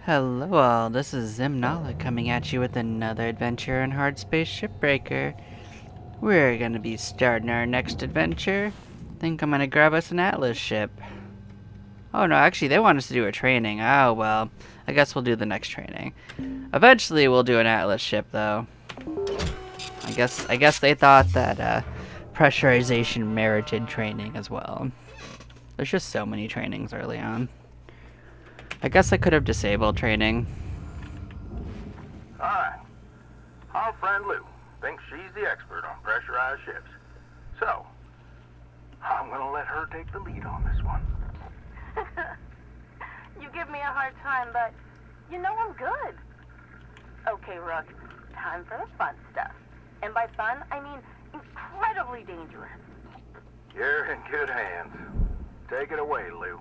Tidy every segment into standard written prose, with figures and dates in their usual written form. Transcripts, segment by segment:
Hello all, this is Zimnala coming at you with another adventure in Hardspace Shipbreaker. We're gonna be starting our next adventure. Think I'm gonna grab us an Atlas ship. Oh no, actually they want us to do a training. Oh well, I guess we'll do the next training. Eventually we'll do an Atlas ship though. I guess they thought that pressurization merited training as well. There's just so many trainings early on. I guess I could have disabled training. Alright. Our friend Lou thinks she's the expert on pressurized ships. So, I'm gonna let her take the lead on this one. You give me a hard time, but you know I'm good. Okay, Rook, time for the fun stuff. And by fun, I mean incredibly dangerous. You're in good hands. Take it away, Lou.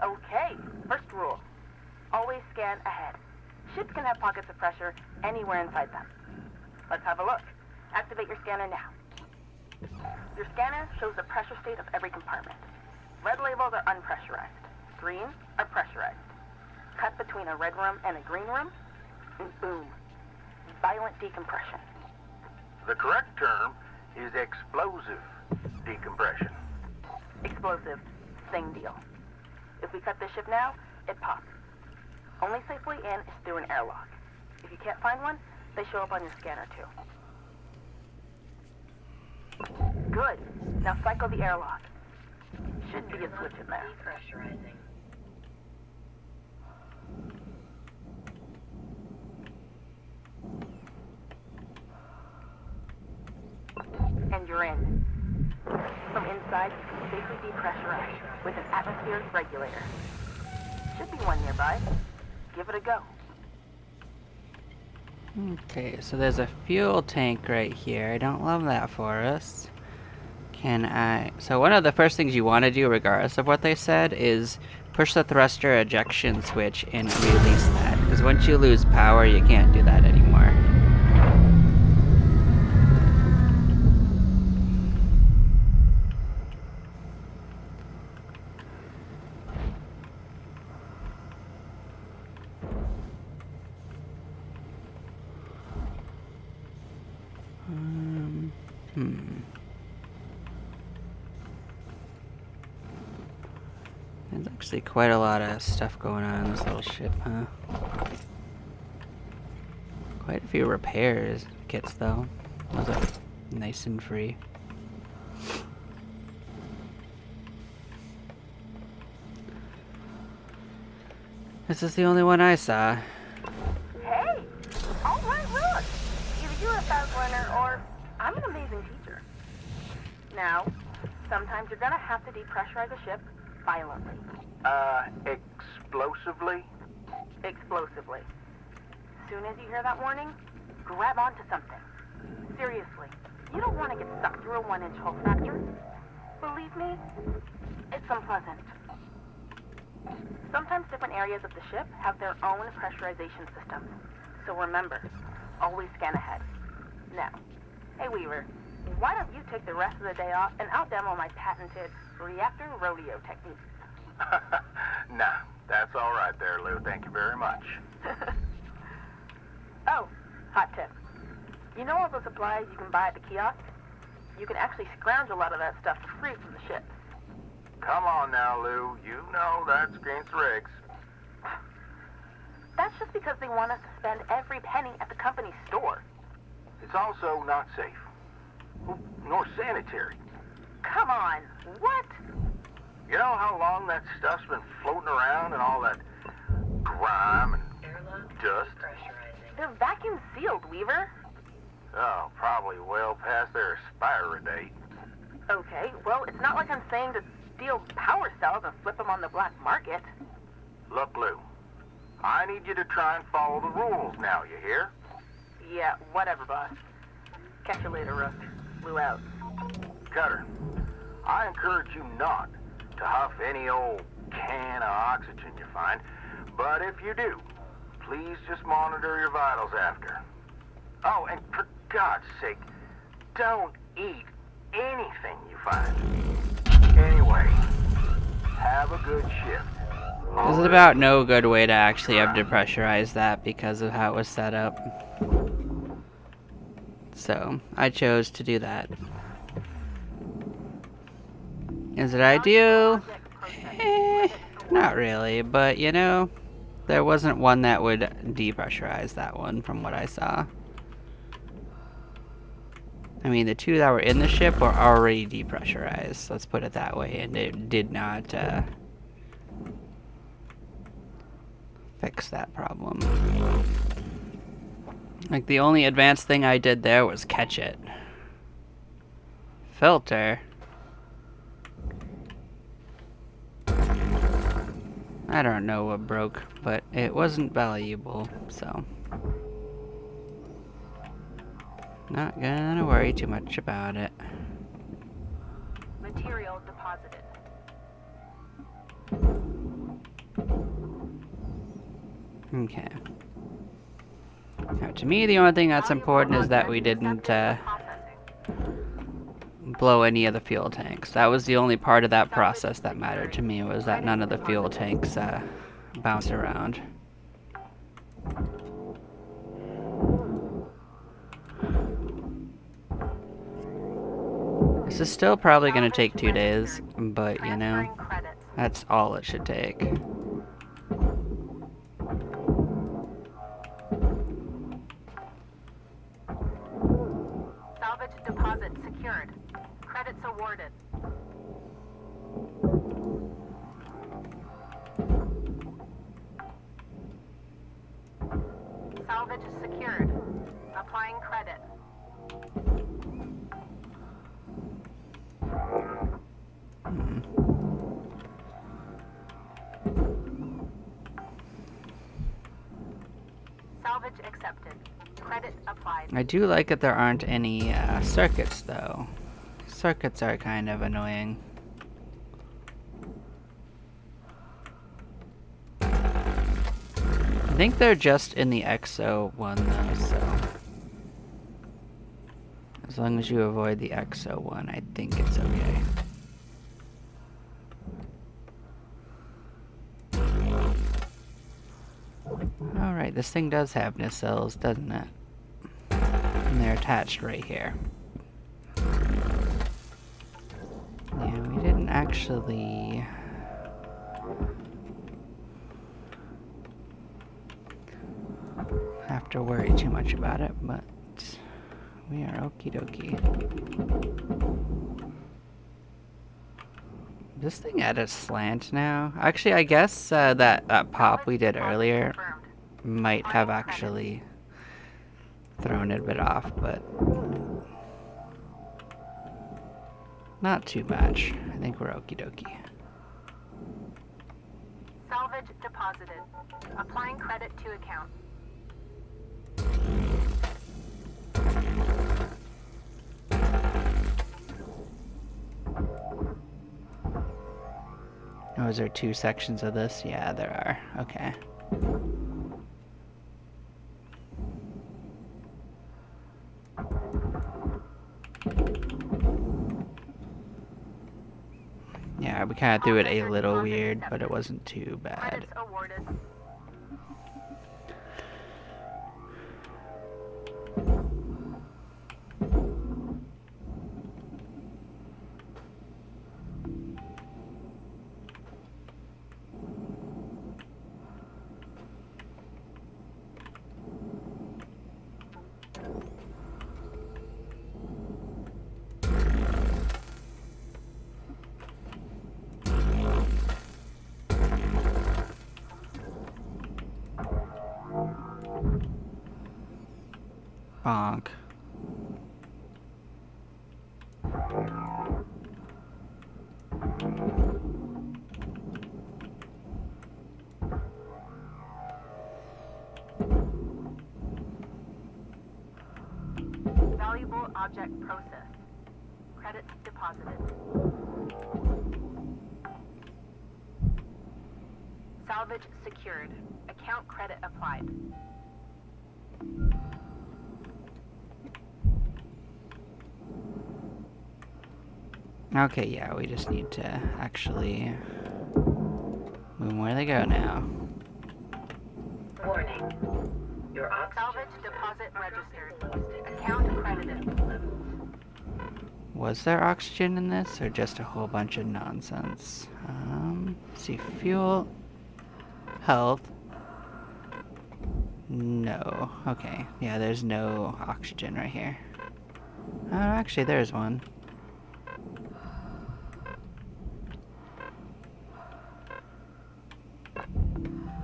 Okay, first rule. Always scan ahead. Ships can have pockets of pressure anywhere inside them. Let's have a look. Activate your scanner now. Your scanner shows the pressure state of every compartment. Red labels are unpressurized. Green are pressurized. Cut between a red room and a green room, and boom, violent decompression. The correct term is explosive decompression. Explosive, same deal. If we cut this ship now, it pops. Only safe way in is through an airlock. If you can't find one, they show up on your scanner too. Good. Now cycle the airlock. Should be a switch in there. Depressurizing. And you're in. From inside, you can safely depressurize with an atmospheric regulator. Should be one nearby. Give it a go. Okay, so there's a fuel tank right here. I don't love that for us. So one of the first things you want to do, regardless of what they said, is push the thruster ejection switch and release that. Because once you lose power, you can't do that anymore. There's actually quite a lot of stuff going on in this little ship, huh? Quite a few repairs kits, though. Those are nice and free. This is the only one I saw. Hey! Alright, Rook! Either you're a fast learner or I'm an amazing teacher. Now, sometimes you're gonna have to depressurize a ship violently. Explosively? Explosively. Soon as you hear that warning, grab onto something. Seriously, you don't want to get stuck through a 1-inch hull fracture. Believe me, it's unpleasant. Sometimes different areas of the ship have their own pressurization systems. So remember, always scan ahead. Now, hey Weaver, why don't you take the rest of the day off and out-demo my patented reactor rodeo technique? Nah, that's all right there, Lou. Thank you very much. Oh, hot tip. You know all the supplies you can buy at the kiosk? You can actually scrounge a lot of that stuff for free from the ship. Come on now, Lou. You know that's against the regs. That's just because they want us to spend every penny at the company's store. It's also not safe. Nor sanitary. Come on, what? You know how long that stuff's been floating around and all that grime and dust? They're vacuum sealed, Weaver. Oh, probably well past their expiry date. Okay, well, it's not like I'm saying to steal power cells and flip them on the black market. Look, Lou, I need you to try and follow the rules now, you hear? Yeah, whatever, boss. Catch you later, Rook. Lou out. Cutter, I encourage you not to huff any old can of oxygen you find, but if you do, please just monitor your vitals after. Oh, and for God's sake, don't eat anything you find. Anyway, have a good shift. There's about no good way to actually have depressurized that because of how it was set up. So, I chose to do that. Is it ideal? Not really, but you know, there wasn't one that would depressurize that one from what I saw. I mean, the two that were in the ship were already depressurized, let's put it that way, and it did not fix that problem. Like, the only advanced thing I did there was catch it. Filter? I don't know what broke, but it wasn't valuable, so... Not gonna worry too much about it. Material deposited. Okay. Now, to me, the only thing that's important is that we didn't blow any of the fuel tanks. That was the only part of that process that mattered to me, was that none of the fuel tanks bounced around. This is still probably going to take 2 days, but you know, that's all it should take. Salvage deposit secured. Credits awarded. Salvage secured. Applying credit. Salvage accepted. Credit applied. I do like that there aren't any circuits, though. Circuits are kind of annoying. I think they're just in the EXO one, though, so... As long as you avoid the EXO one, I think it's okay. Alright, this thing does have nacelles, doesn't it? And they're attached right here. Yeah, we didn't actually... have to worry too much about it, but we are okie dokie. This thing at a slant now? Actually, I guess that pop we did earlier might have actually thrown it a bit off, but not too much. I think we're okie dokie. Salvage deposited. Applying credit to account. Oh, is there 2 sections of this? Yeah, there are. Okay. Yeah, we kind of threw it a little weird, but it wasn't too bad. Credits awarded. Bonk. Valuable object processed. Credits deposited. Salvage secured. Account credit applied. Okay, yeah, we just need to actually where they go now. Warning. Your Salvage deposit registered. Account credited. Was there oxygen in this, or just a whole bunch of nonsense? See, fuel, health. No. Okay. Yeah, there's no oxygen right here. Oh, actually, there's one.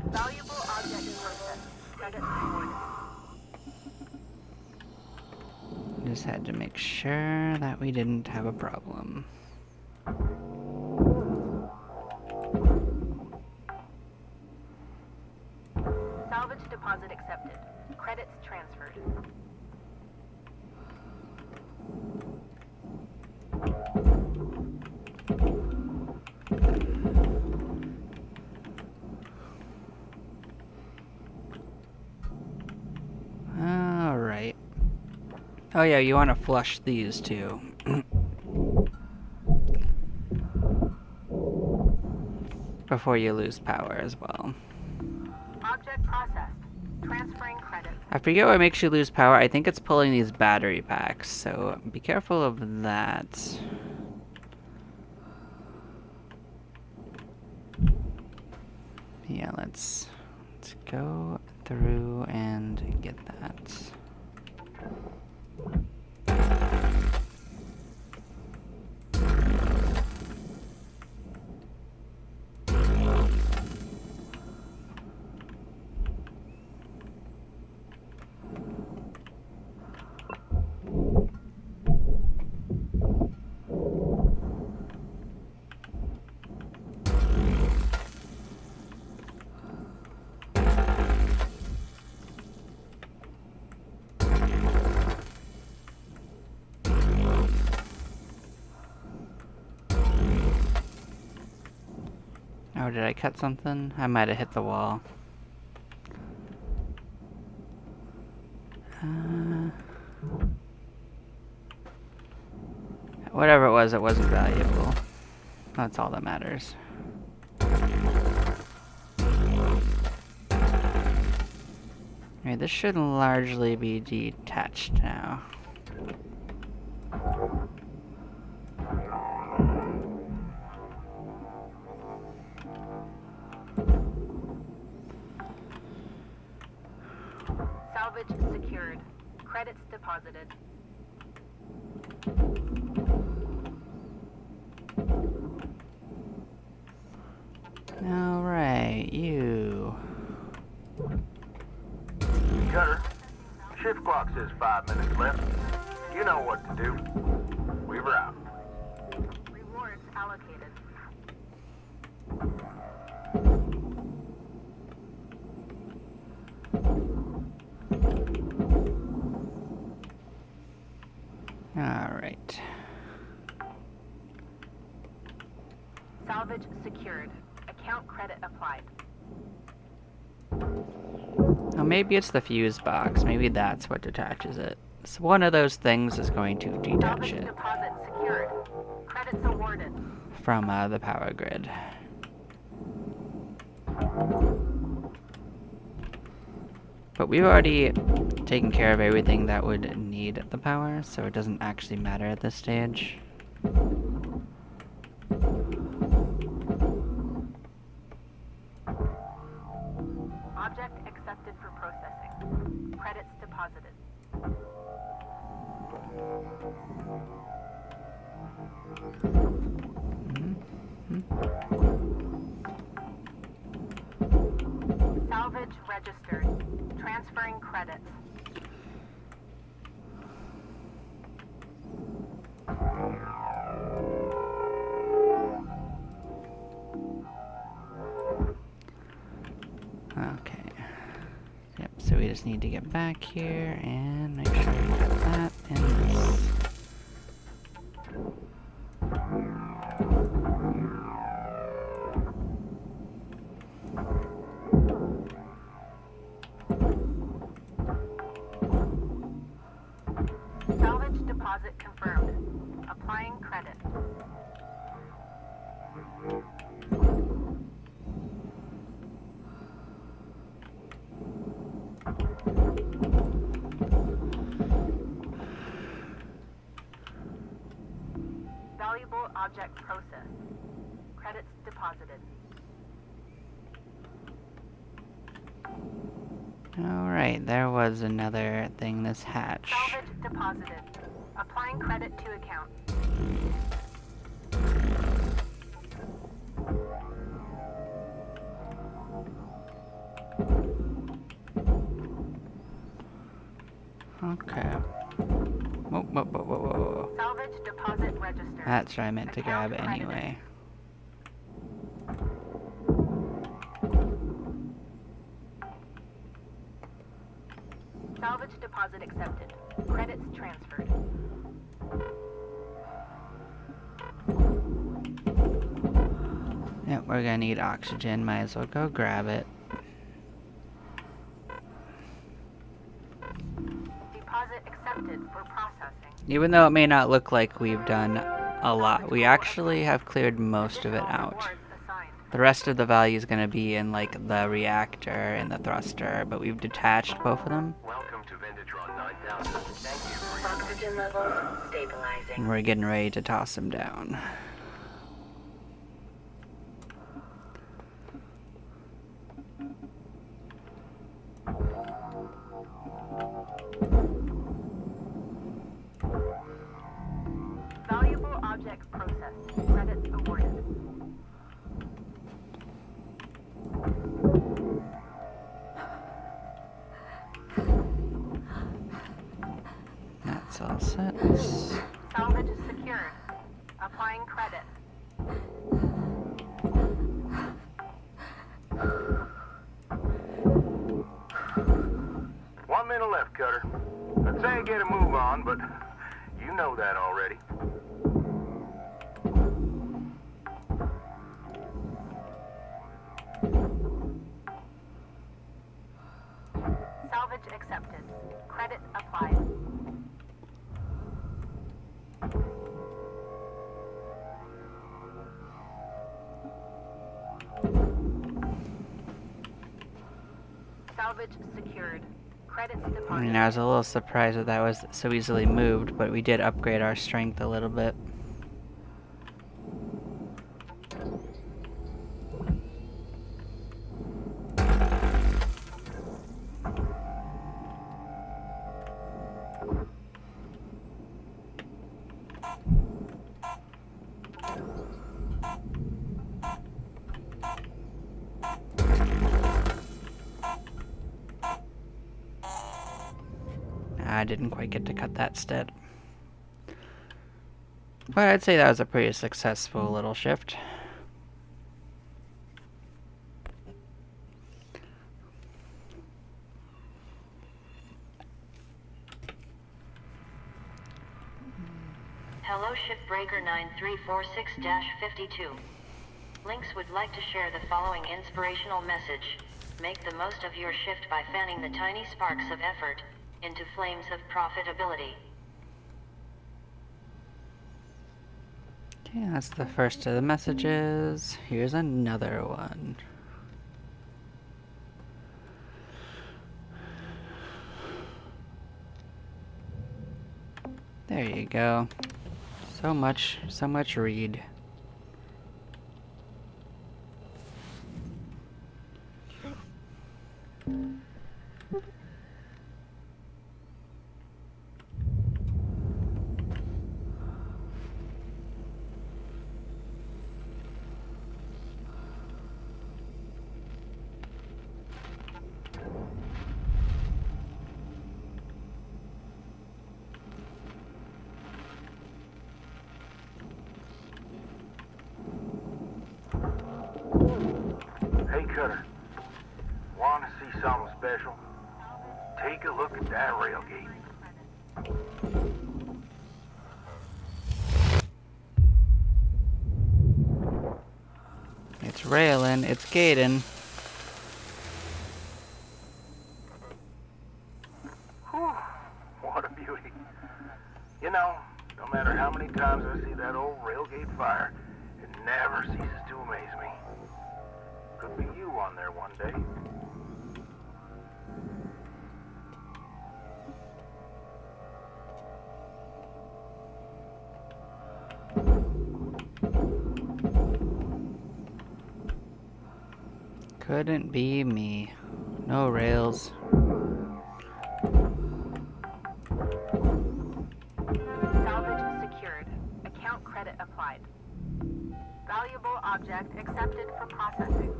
Valuable object processed. Credit rewarded. Just had to make sure that we didn't have a problem. Salvage deposit accepted. Credits transferred. Alright. Oh yeah, you want to flush these too. Before you lose power as well. Object processed. Transferring credits. I forget what makes you lose power. I think it's pulling these battery packs, so be careful of that. Yeah, let's go through and get that. Oh, did I cut something? I might have hit the wall. Whatever it wasn't valuable. That's all that matters. Alright, this should largely be detached now. Salvage secured. Credits deposited. Alright, you. Cutter, shift clock says 5 minutes left. You know what to do. Weaver out. Rewards allocated. Alright. Salvage secured. Account credit applied. Oh, maybe it's the fuse box. Maybe that's what detaches it. So one of those things is going to detach Salvage it deposit secured. Credits awarded. from the power grid. But we've already taken care of everything that would need the power, so it doesn't actually matter at this stage. Object accepted for processing. Credits deposited. Salvage registered. Transferring credits. Okay. Yep, so we just need to get back here and make sure we got that and this. Salvage deposit confirmed. Applying credit. object processed. Credits deposited. Alright, there was another thing, this hatch. Salvage deposited. Applying credit to account. Okay. Whoa, whoa, whoa, whoa, whoa. Salvage deposit registered. That's what I meant to grab Account credited. anyway. Salvage deposit accepted. Credits transferred. Yep, we're gonna need oxygen. Might as well go grab it. Deposit accepted for processing. Even though it may not look like we've done a lot, we actually have cleared most of it out. Rewards assigned. The rest of the value is gonna be in like the reactor and the thruster, but we've detached both of them. Welcome to Vendatron 9000. Thank you for your Oxygen levels stabilizing. And we're getting ready to toss them down. Valuable object processed. Credits awarded. That's all set. Salvage secured. Applying credit. One minute left, Cutter. I'd say get a move on, but you know that already. Salvage accepted. Credit applied. Salvage secured. Credits I deposited. mean, I was a little surprised that that was so easily moved, but we did upgrade our strength a little bit. I didn't quite get to cut that stat. But I'd say that was a pretty successful little shift. Hello Shipbreaker 9346-52. Lynx would like to share the following inspirational message. Make the most of your shift by fanning the tiny sparks of effort into flames of profitability. Okay, that's the first of the messages. Here's another one. There you go. So much read. Hey, Cutter. Want to see something special? Take a look at that railgate. It's railing, it's gating. Whew, what a beauty. You know, no matter how many times I see that old railgate fire, it never ceases to amaze me. Could be you on there one day. Couldn't be me. No rails. Salvage secured. Account credit applied. Valuable object accepted for processing.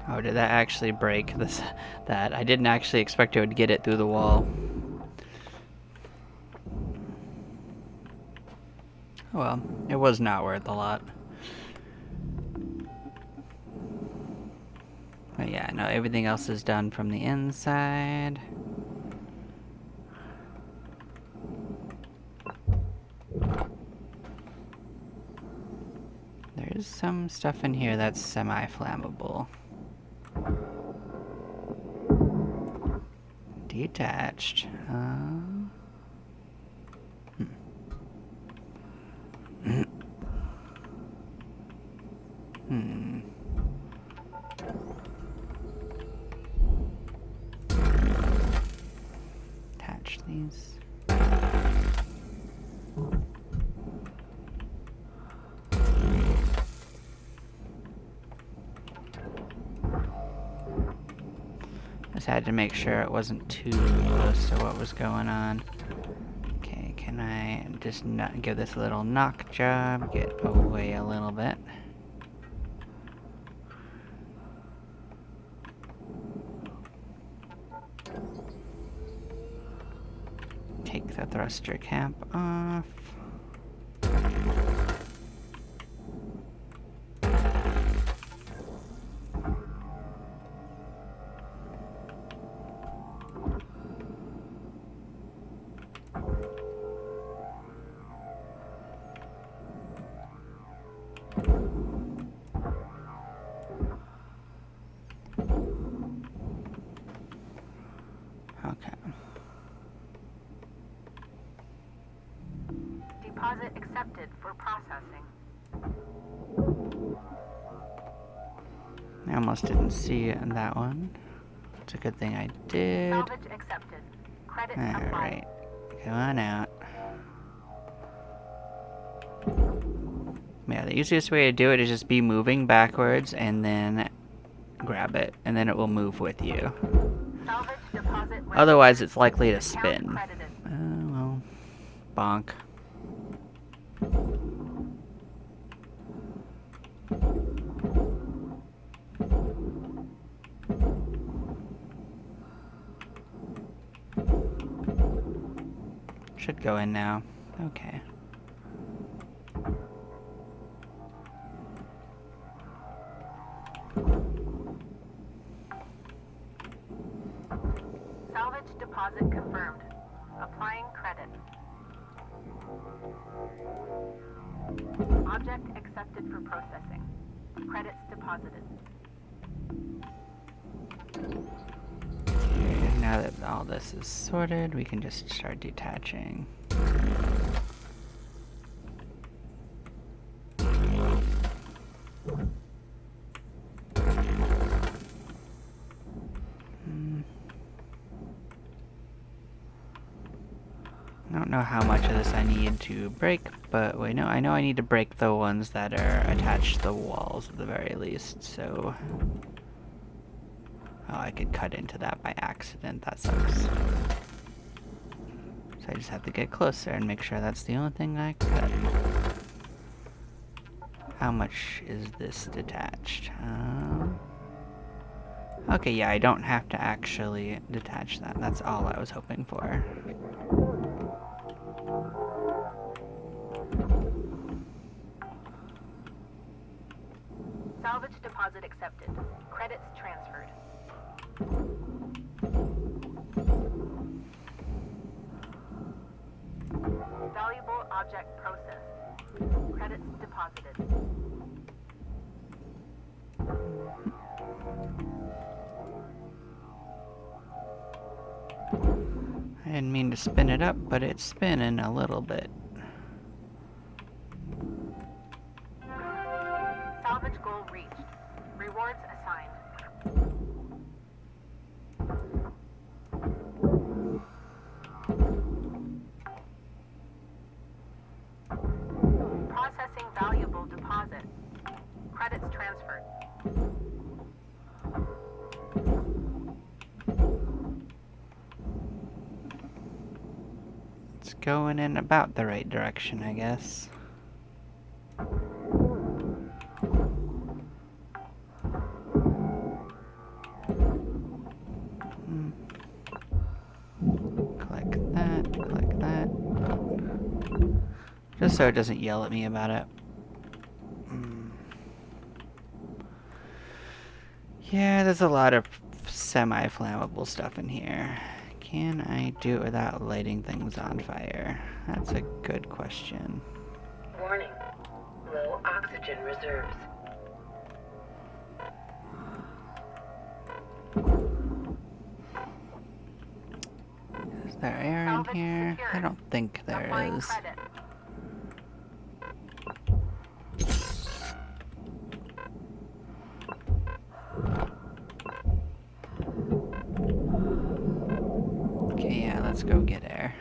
Oh, did that actually break that? I didn't actually expect it would get it through the wall. Oh well, it was not worth a lot. But yeah, no, everything else is done from the inside. There's some stuff in here that's semi-flammable. Detached. Attach these. Just had to make sure it wasn't too close to what was going on. Okay, can I just not give this a little knock job? Get away a little bit. Take the thruster cap off. Okay. Deposit accepted for processing. I almost didn't see it in that one. It's a good thing I did. Salvage accepted. Credit applied. Alright, come on out. Yeah, the easiest way to do it is just be moving backwards and then grab it, and then it will move with you. Salvage deposit. Otherwise, it's likely to Account spin. credited. Well, bonk. Should go in now. Okay. Salvage deposit confirmed. Applying credit. Object accepted for processing. Credits deposited. Okay, now that all this is sorted, we can just start detaching. I don't know how much of this I need to break, but wait, no, I know I need to break the ones that are attached to the walls at the very least, so... Oh, I could cut into that by accident, that sucks. So I just have to get closer and make sure that's the only thing I cut. How much is this detached? Okay, yeah, I don't have to actually detach that. That's all I was hoping for. Salvage deposit accepted. Credits transferred. Valuable object processed. Credits deposited. I didn't mean to spin it up, but it's spinning a little bit. Salvage goal reached. Rewards assigned. It's going in about the right direction, I guess. Click that, click that. Just so it doesn't yell at me about it. Yeah, there's a lot of semi-flammable stuff in here. Can I do it without lighting things on fire? That's a good question. Warning. Low oxygen reserves. Is there air in here? I don't think there is. Okay, yeah, let's go get air.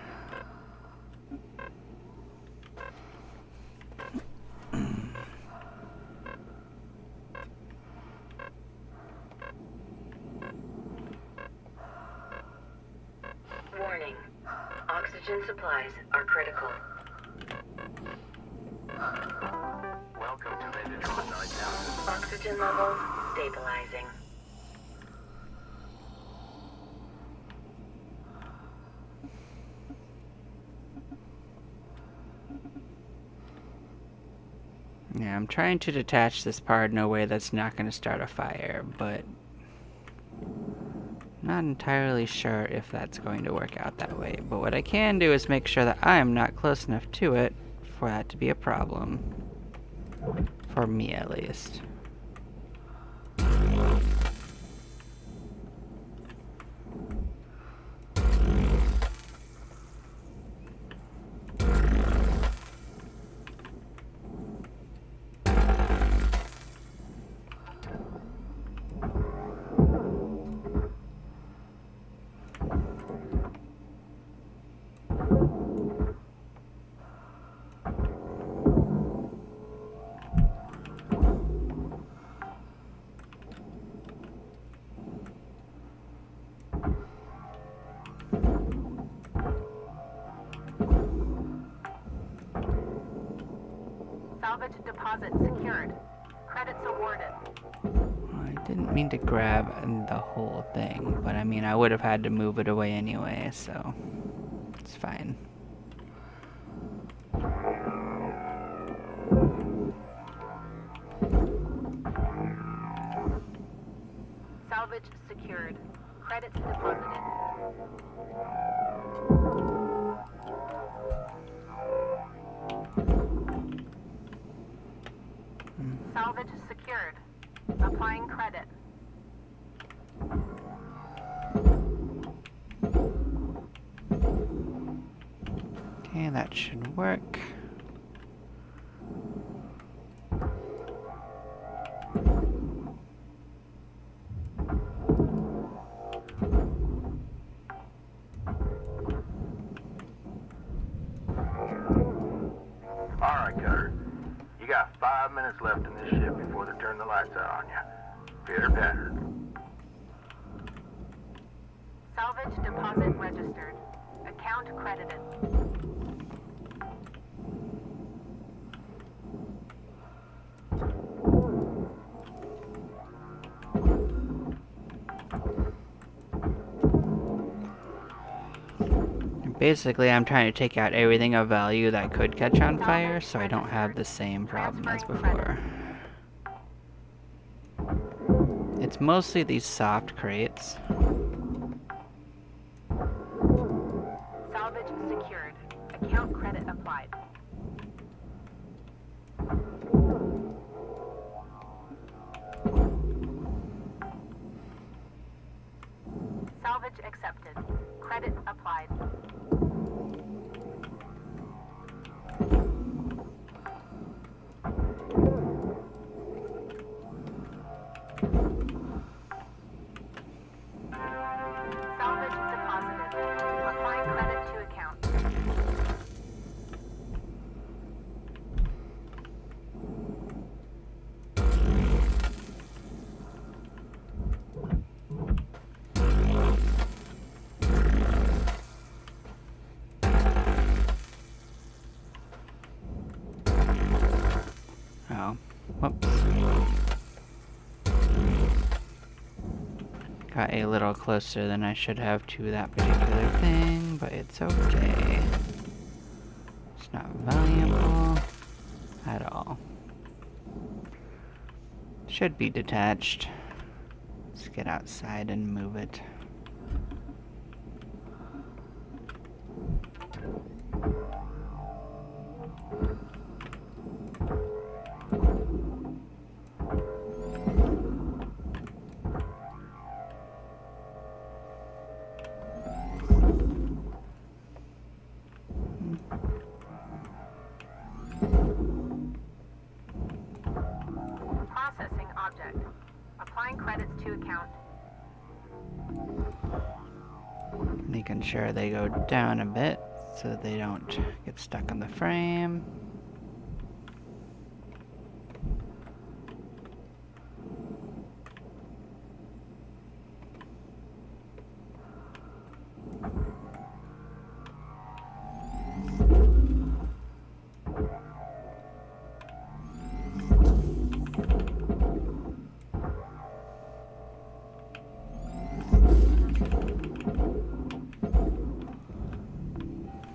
Warning. Oxygen supplies are critical. Welcome to Mandatory Night. Oxygen levels stabilizing. Yeah, I'm trying to detach this part in a way that's not going to start a fire, but not entirely sure if that's going to work out that way. But what I can do is make sure that I'm not close enough to it for that to be a problem. For me, at least. Salvage deposit secured. Credits awarded. I didn't mean to grab the whole thing, but I mean, I would have had to move it away anyway, so it's fine. Salvage secured. Credits deposited. Salvage secured. Applying credit. Okay, that should work. Alright, Cutter. You got 5 minutes left in this ship before they turn the lights out on you. Pitter patter. Salvage deposit registered. Account credited. Basically, I'm trying to take out everything of value that could catch on fire, so I don't have the same problem as before. It's mostly these soft crates. Salvage secured. Account credit applied. Salvage accepted. Credit applied. Salvage deposited. Applying credit to account. got a little closer than I should have to that particular thing, but it's okay. It's not valuable at all. Should be detached. Let's get outside and move it. Processing object. Applying credits to account. Making sure they go down a bit so that they don't get stuck in the frame.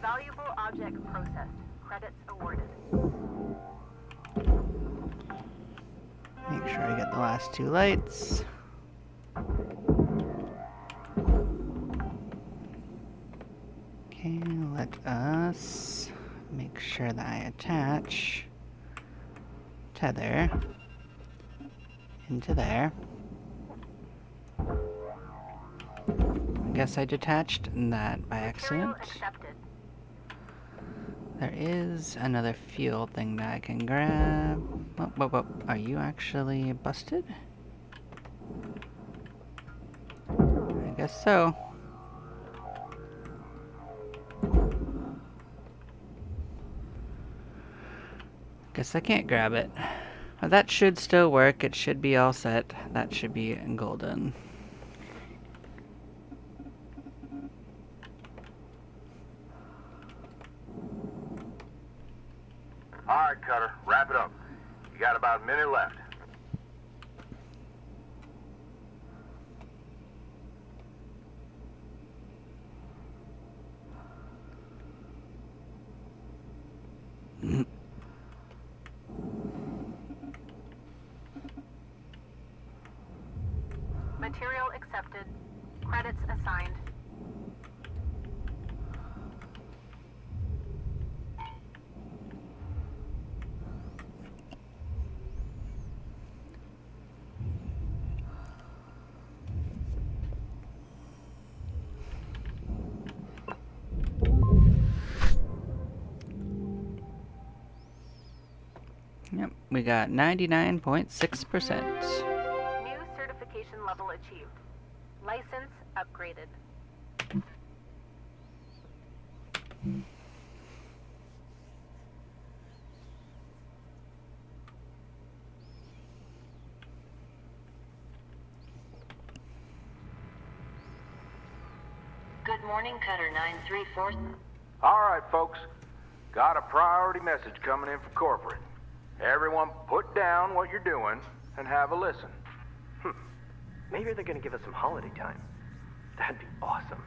Valuable object processed. Credits awarded. Make sure I get the last two lights. Okay, let us make sure that I attach Tether into there. I guess I detached that by Material accident. accepted. There is another fuel thing that I can grab. Whoa. Are you actually busted? I guess so. Guess I can't grab it. But that should still work. It should be all set. That should be golden. Alright, Cutter, wrap it up. You got about a minute left. Material accepted. Credits assigned. Yep, we got 99.6%. New certification level achieved. License upgraded. Good morning, Cutter 934. Alright, folks. Got a priority message coming in from corporate. Everyone put down what you're doing and have a listen. Maybe they're gonna give us some holiday time. That'd be awesome.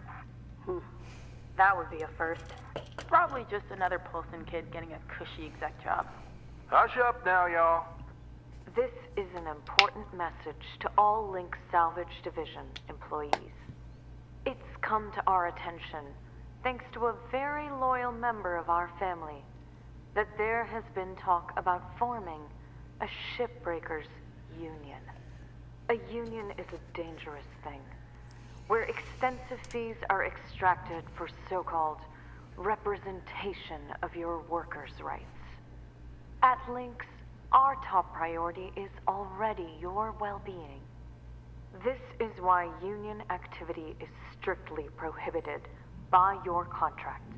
That would be a first. Probably just another Polson kid getting a cushy exec job. Hush up now, y'all. This is an important message to all Link Salvage Division employees. It's come to our attention, thanks to a very loyal member of our family, that there has been talk about forming a Shipbreakers union. A union is a dangerous thing, where extensive fees are extracted for so-called representation of your workers' rights. At Lynx, our top priority is already your well-being. This is why union activity is strictly prohibited by your contract,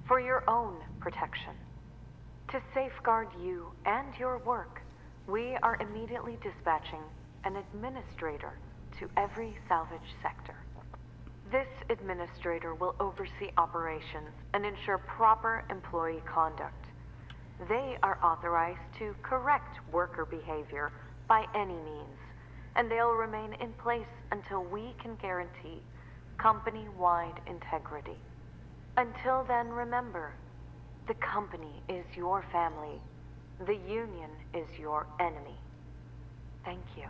for your own protection. To safeguard you and your work, we are immediately dispatching an administrator to every salvage sector. This administrator will oversee operations and ensure proper employee conduct. They are authorized to correct worker behavior by any means, and they'll remain in place until we can guarantee company-wide integrity. Until then, remember, the company is your family. The union is your enemy. Thank you.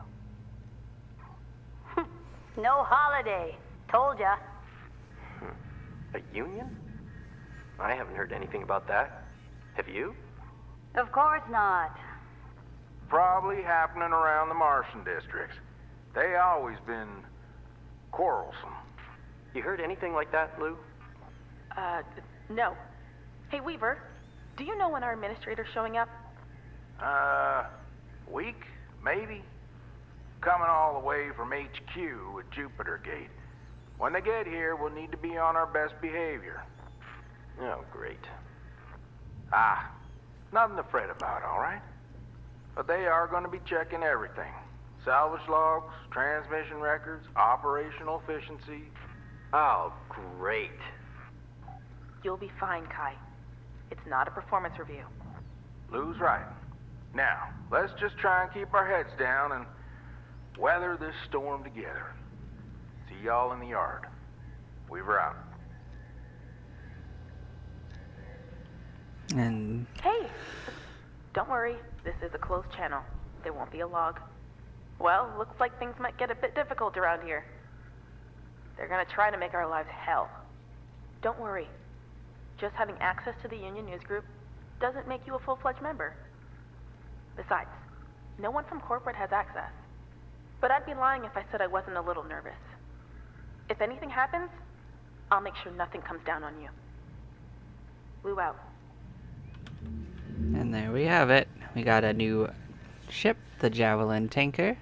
No holiday. Told ya. A union? I haven't heard anything about that. Have you? Of course not. Probably happening around the Martian districts. They always been quarrelsome. You heard anything like that, Lou? No. Hey, Weaver, do you know when our administrator's showing up? Week, maybe? Coming all the way from HQ at Jupiter Gate. When they get here, we'll need to be on our best behavior. Oh, great. Nothing to fret about, all right? But they are going to be checking everything. Salvage logs, transmission records, operational efficiency. Oh, great. You'll be fine, Kai. It's not a performance review. Lou's right. Now, let's just try and keep our heads down and weather this storm together. See y'all in the yard. Weaver out. And Hey! Don't worry, this is a closed channel. There won't be a log. Well, looks like things might get a bit difficult around here. They're gonna try to make our lives hell. Don't worry. Just having access to the Union News Group doesn't make you a full-fledged member. Besides, no one from corporate has access. But I'd be lying if I said I wasn't a little nervous. If anything happens, I'll make sure nothing comes down on you. Lou out. And there we have it. We got a new ship, the Javelin tanker.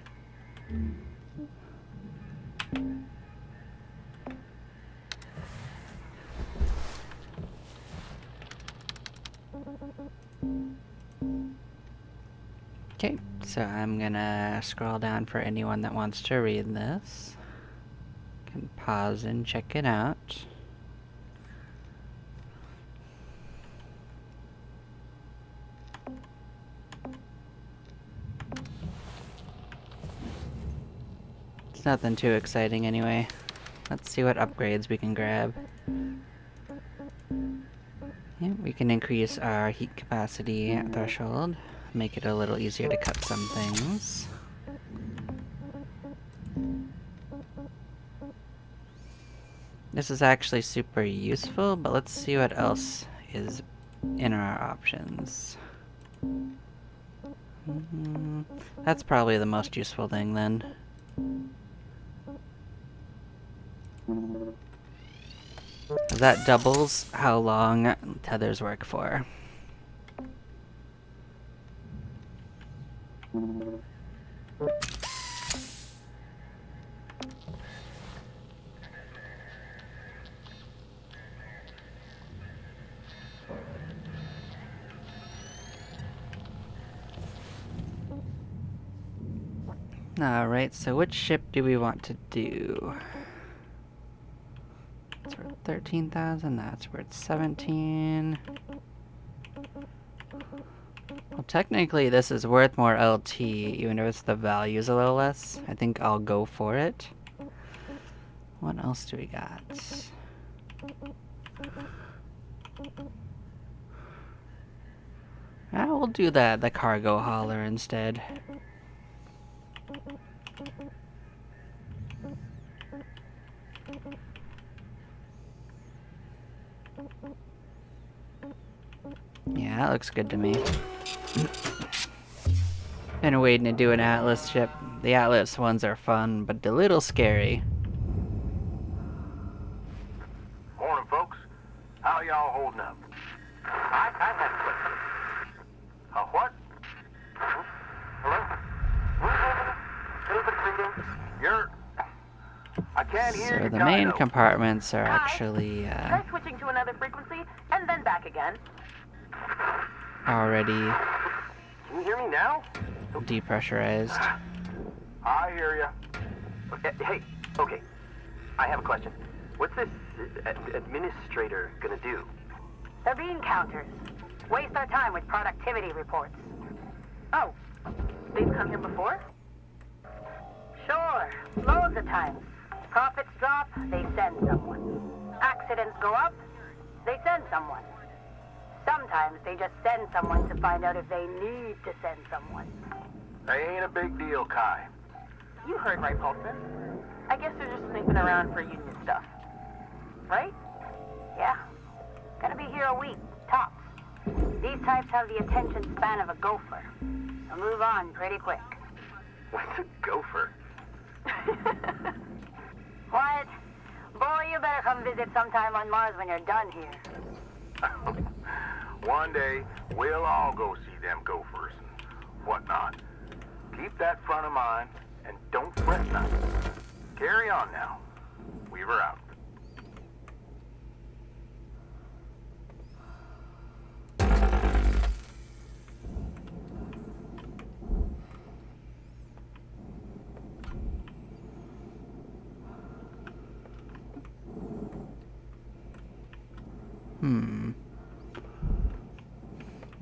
Okay, so I'm gonna scroll down for anyone that wants to read this. Can pause and check it out. It's nothing too exciting anyway. Let's see what upgrades we can grab. Yeah, we can increase our heat capacity threshold, make it a little easier to cut some things. This is actually super useful, but let's see what else is in our options. That's probably the most useful thing then. That doubles how long tethers work for. Alright, so which ship do we want to do? It's worth 13,000, that's worth 17. Well, technically this is worth more LT, even if the value's a little less. I think I'll go for it. What else do we got? We'll do the cargo hauler instead. Yeah, that looks good to me. Been waiting to do an Atlas ship. The Atlas ones are fun, but a little scary. Morning, folks. How y'all holding up? I have a question. A what? Hello? You're... I can't hear you, So the main Kyle. compartments are actually Try switching to another frequency, and then back again. already Can you hear me now? depressurized. I hear ya. Hey, okay. I have a question. What's this administrator gonna do? They're bean counters. Waste our time with productivity reports. Oh, they've come here before? Sure, loads of times. Profits drop, they send someone. Accidents go up, they send someone. Sometimes they just send someone to find out if they need to send someone. They ain't a big deal, Kai. You heard right, Paulson. I guess they're just snooping around for union stuff. Right? Yeah. Gonna be here a week, tops. These types have the attention span of a gopher. They'll move on pretty quick. What's a gopher? What? Boy, you better come visit sometime on Mars when you're done here. One day, we'll all go see them gophers and whatnot. Keep that front of mind, and don't fret nothing. Carry on now. Weaver out.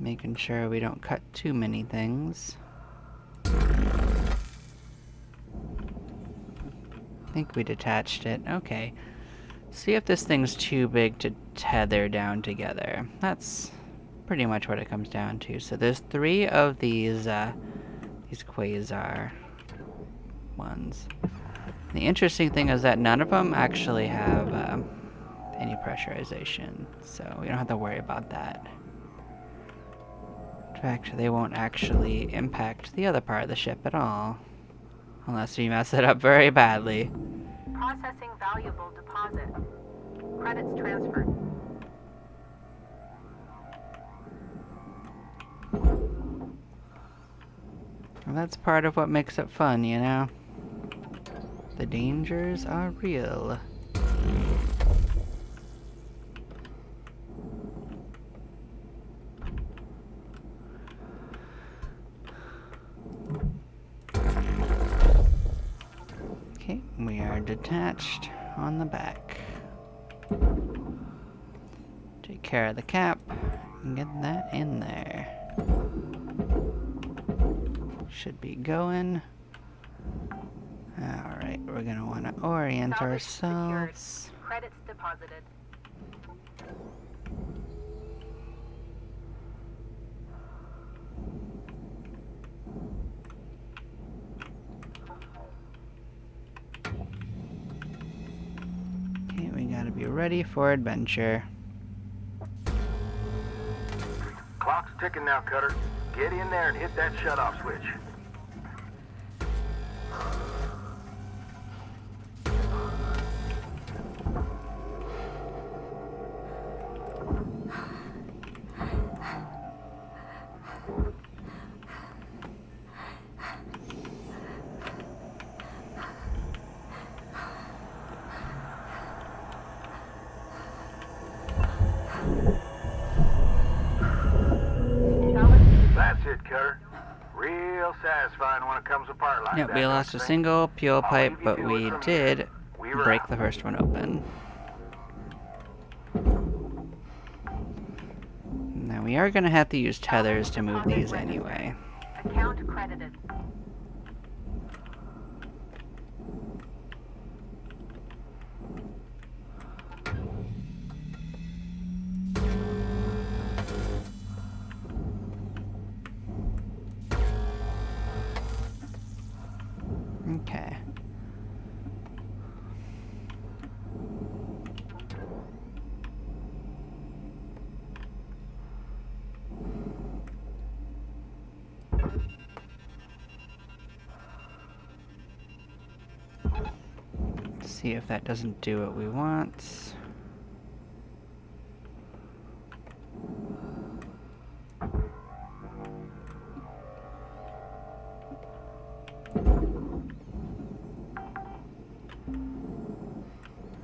Making sure we don't cut too many things. I think we detached it. Okay. See if this thing's too big to tether down together. That's pretty much what it comes down to. So there's 3 of these quasar ones. The interesting thing is that none of them actually have any pressurization, so we don't have to worry about that. In fact, they won't actually impact the other part of the ship at all, unless we mess it up very badly. Processing valuable deposit. Credits transferred. Well, that's part of what makes it fun, you know? The dangers are real. Okay, we are detached on the back. Take care of the cap and get that in there. Should be going. Alright, we're gonna want to orient Salvage ourselves. secured. Credits deposited. Okay, we gotta be ready for adventure. Clock's ticking now, Cutter. Get in there and hit that shut-off switch. That's it, Cutter. Real satisfying when it comes apart like Yep, that. we don't lost you a think? single fuel I'll pipe, leave you but to it we from did here. Weaver break out. the first one open. Now we are gonna have to use tethers to move these anyway. Account credited. Okay. Let's see if that doesn't do what we want.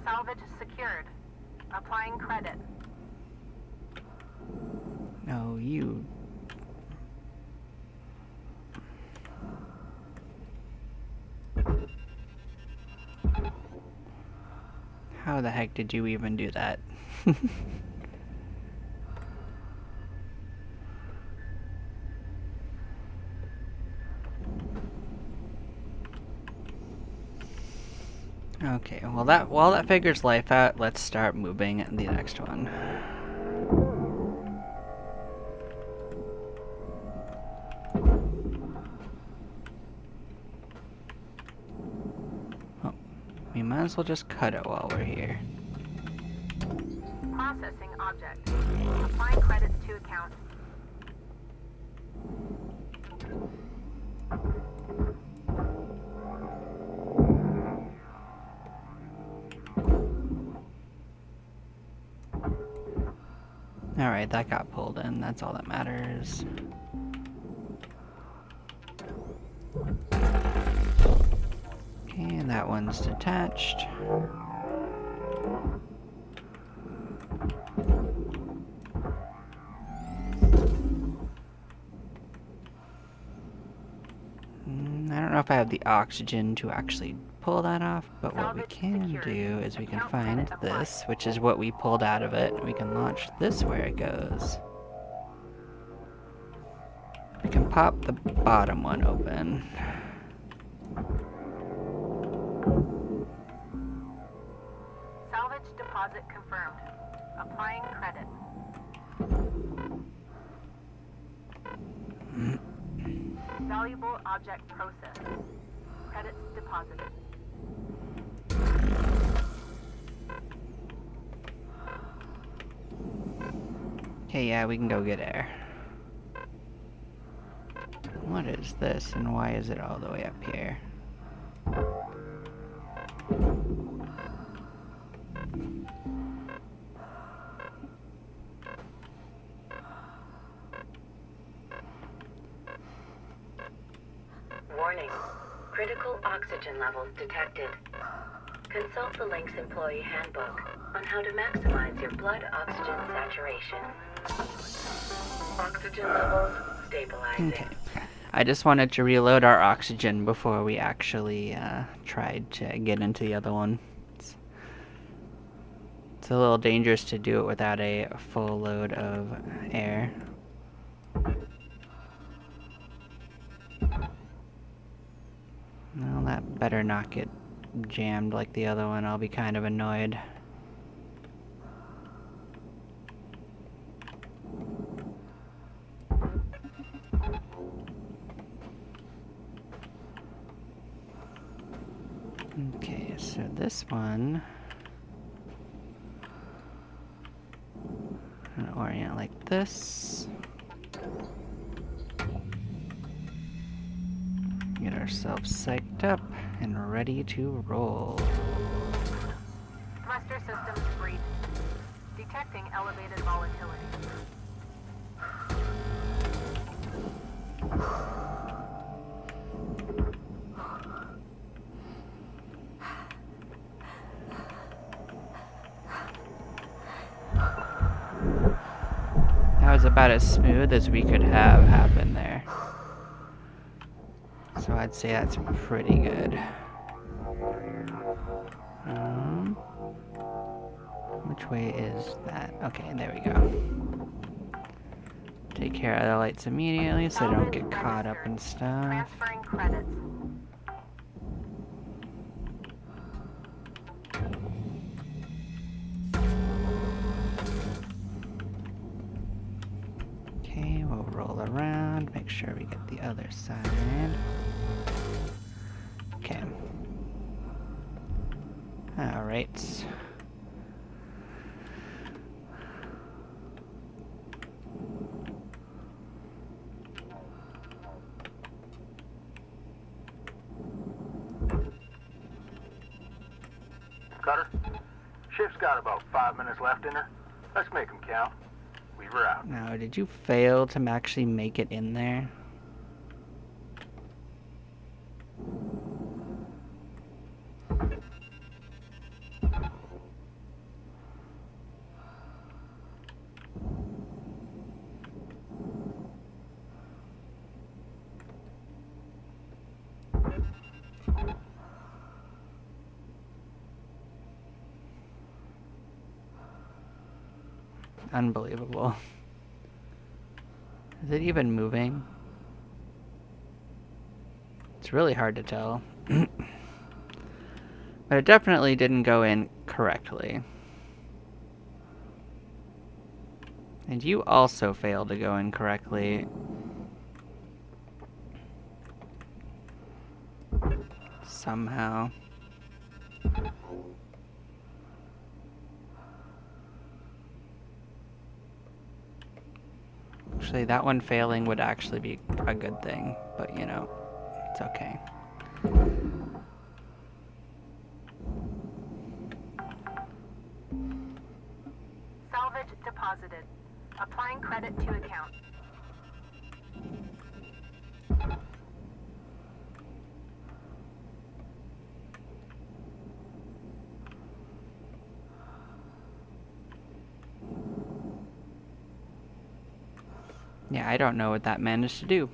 Salvage secured. Applying credit. No, you. How the heck did you even do that? Okay, well while that figures life out, let's start moving the next one. Oh, we might as well just cut it while we're here. Processing object. Applying credits to account. Alright, that got pulled in. That's all that matters. Okay, that one's detached. I don't know if I have the oxygen to actually pull that off, but what we can do is we can find this, which is what we pulled out of it. We can launch this where it goes. We can pop the bottom one open. Salvage deposit confirmed. Applying credit. Valuable object processed. Credits deposited. Okay, yeah, we can go get air. What is this, and why is it all the way up here? Warning. Critical oxygen levels detected. Consult the Link's employee handbook on how to maximize your blood oxygen saturation. Oxygen levels stabilizing. Okay. I just wanted to reload our oxygen before we actually tried to get into the other one. It's a little dangerous to do it without a full load of air. Well, that better not get jammed like the other one. I'll be kind of annoyed. Okay, so this one, I'm gonna orient like this. Get ourselves psyched up and ready to roll. Thruster systems breathe. Detecting elevated volatility. That was about as smooth as we could have happen there. So I'd say that's pretty good. Which way is that? Okay, there we go. Take care of the lights immediately so I don't get caught up in stuff. Transferring credits. Okay, we'll roll around, make sure we get the other side. Okay. Alright. Cutter, ship's got about 5 minutes left in her. Let's make them count. Weave her out. Now, did you fail to actually make it in there? Unbelievable. Is it even moving? It's really hard to tell. But it definitely didn't go in correctly. And you also failed to go in correctly. Somehow. Actually, that one failing would actually be a good thing, but you know, it's okay. Salvage deposited. Applying credit to account. Yeah, I don't know what that managed to do.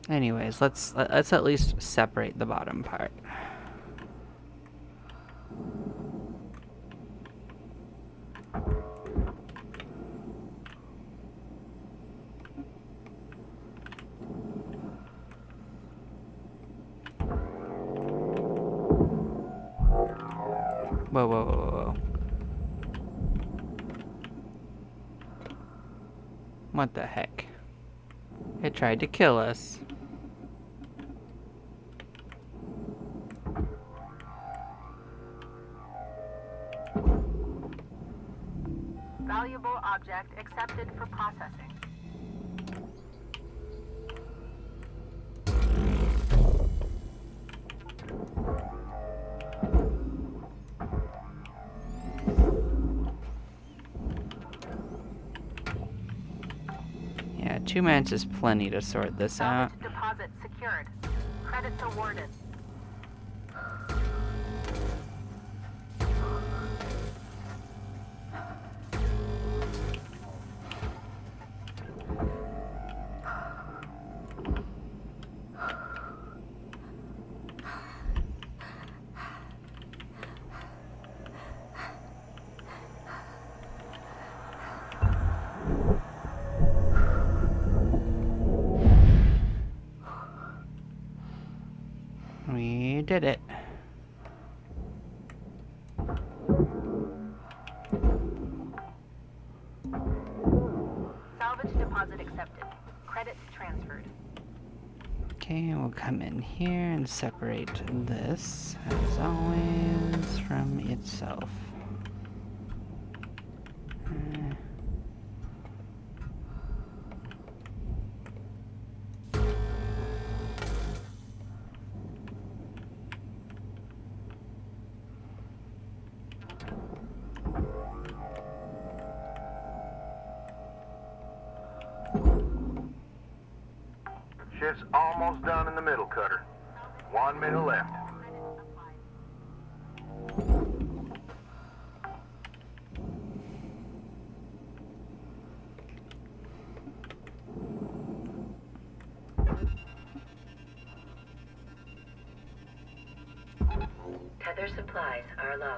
Anyways, let's at least separate the bottom part. Whoa, whoa, whoa, whoa, whoa. What the heck? It tried to kill us. Valuable object accepted for processing. Yeah, 2 minutes is plenty to sort this out. Salvage deposit secured. Credits awarded. We did it. Salvage deposit accepted. Credits transferred. Okay, we'll come in here and separate this, as always, from itself. Shift's almost done in the middle, Cutter. 1 minute left. Tether supplies are low.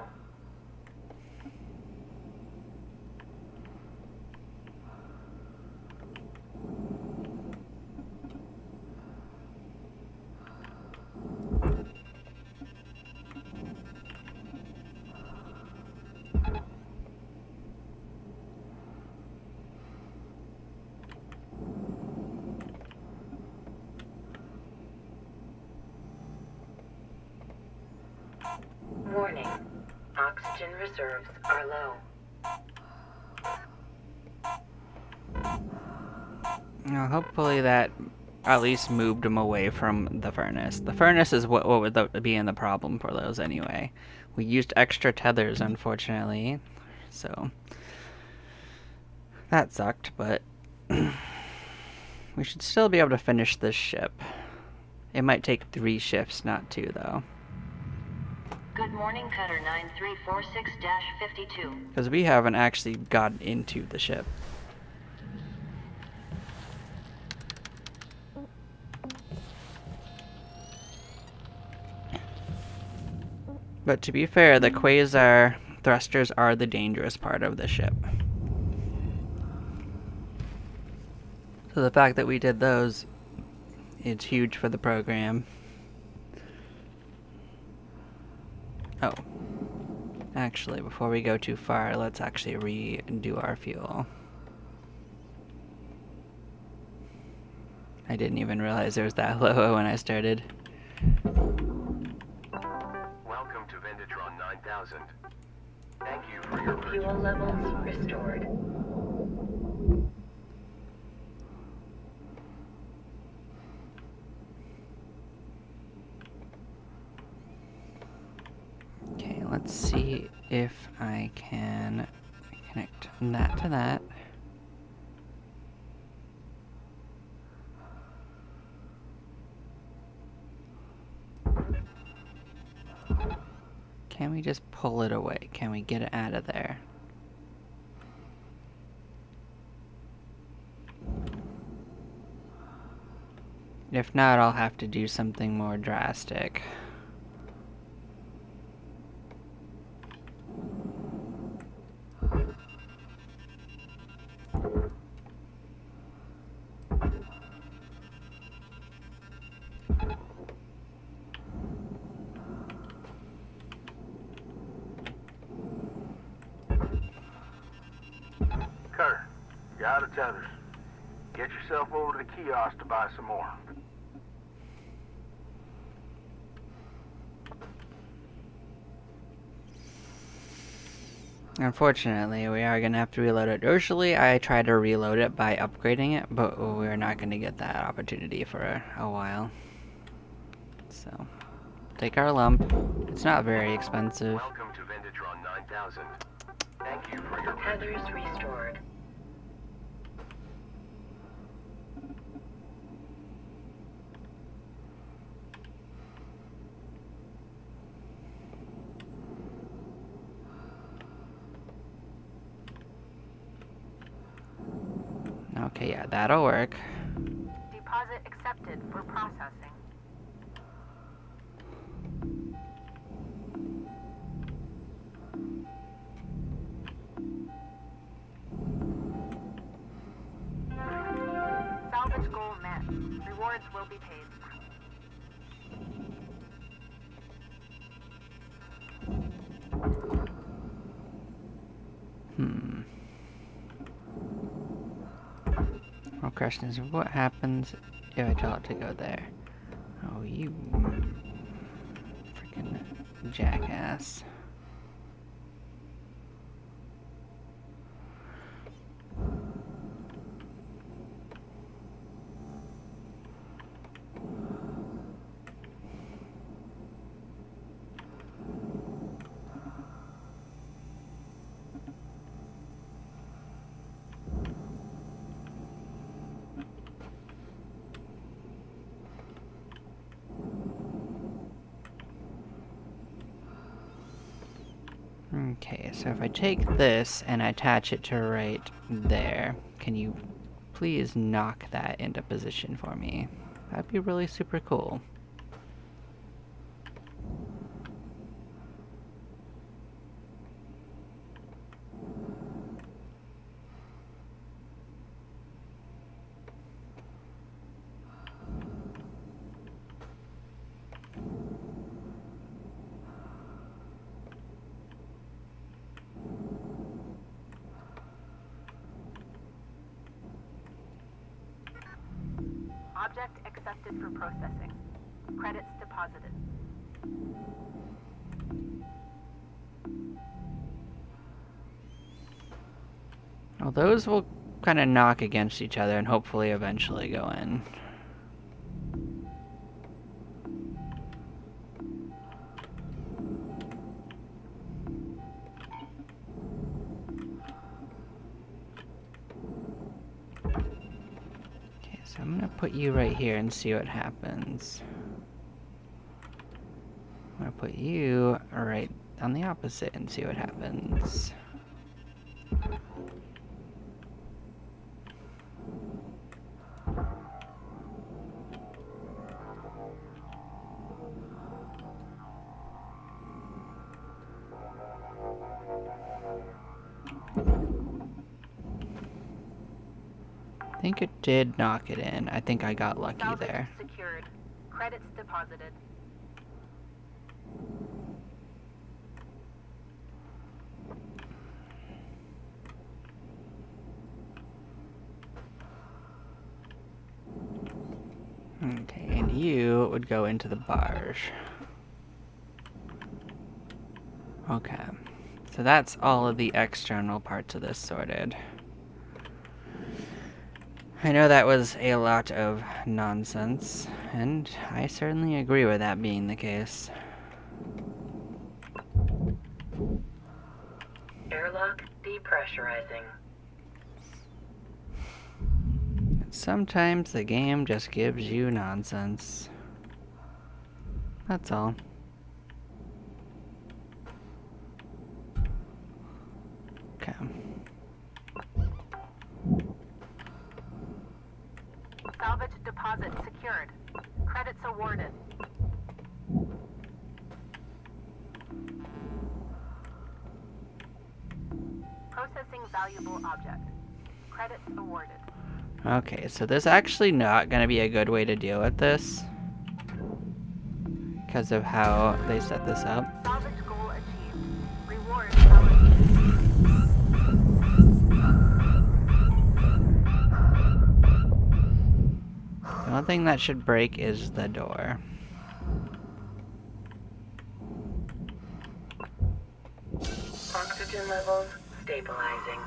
Warning. Oxygen reserves are low. Now, hopefully that at least moved them away from the furnace. The furnace is what would be in the problem for those anyway. We used extra tethers, unfortunately, so that sucked, but we should still be able to finish this ship. It might take 3 shifts, not 2, though. Good morning, Cutter 9346-52. Because we haven't actually gotten into the ship. But to be fair, the quasar thrusters are the dangerous part of the ship. So the fact that we did those, it's huge for the program. Oh. Actually, before we go too far, let's actually redo our fuel. I didn't even realize there was that low when I started. Welcome to Venditron 9000. Thank you for your purchase. Fuel levels restored. Okay, let's see if I can connect that to that. Can we just pull it away? Can we get it out of there? If not, I'll have to do something more drastic. Carter, you're out of tethers. Get yourself over to the kiosk to buy some more. Unfortunately, we are going to have to reload it. Usually, I try to reload it by upgrading it, but we're not going to get that opportunity for a while. So, take our lump. It's not very expensive. Welcome to Venditron 9000. Thank you for your purchase. Tethers restored. Okay, yeah, that'll work. Deposit accepted for processing. Salvage goal met. Rewards will be paid. Well, question is, what happens if I tell it to go there? Oh, you freaking jackass. Okay, so if I take this and attach it to right there, can you please knock that into position for me? That'd be really super cool. Object accepted for processing. Credits deposited. Well, those will kind of knock against each other and hopefully eventually go in. Okay, so I'm gonna put you right here and see what happens. I'm gonna put you right on the opposite and see what happens. I think it did knock it in. I think I got lucky Salvage there. secured. Credits deposited. Okay, and you would go into the barge. Okay, so that's all of the external parts of this sorted. I know that was a lot of nonsense, and I certainly agree with that being the case. Airlock depressurizing. Sometimes the game just gives you nonsense. That's all. Okay. Salvage deposit secured. Credits awarded. Processing valuable object. Credits awarded. Okay, so there's actually not going to be a good way to deal with this because of how they set this up. Salvage goal achieved. Reward allocated. The only thing that should break is the door. Oxygen levels stabilizing.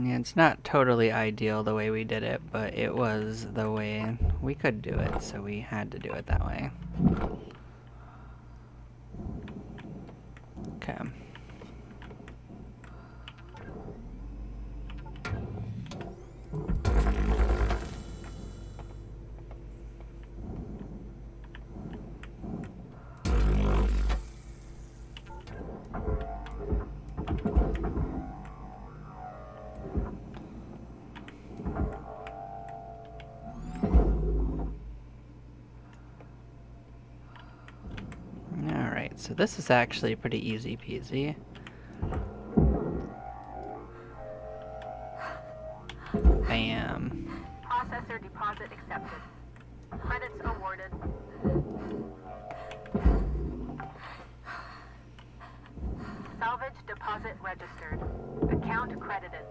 Yeah, it's not totally ideal the way we did it, but it was the way we could do it, so we had to do it that way. Okay. Alright, so this is actually pretty easy peasy. Bam. Processor deposit accepted. Credits awarded. Salvage deposit registered. Account credited.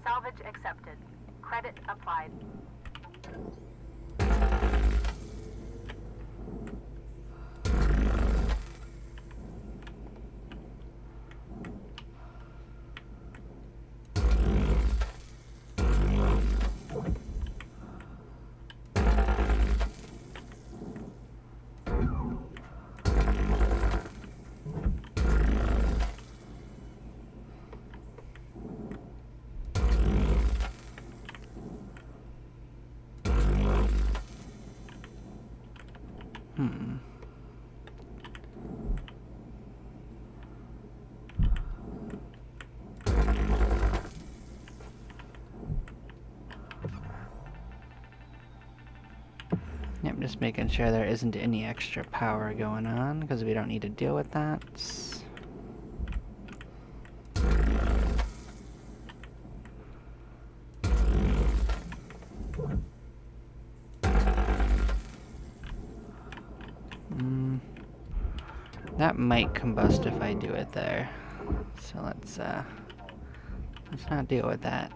Salvage accepted. Credit applied. Yep, just making sure there isn't any extra power going on, because we don't need to deal with that. That might combust if I do it there. So let's not deal with that.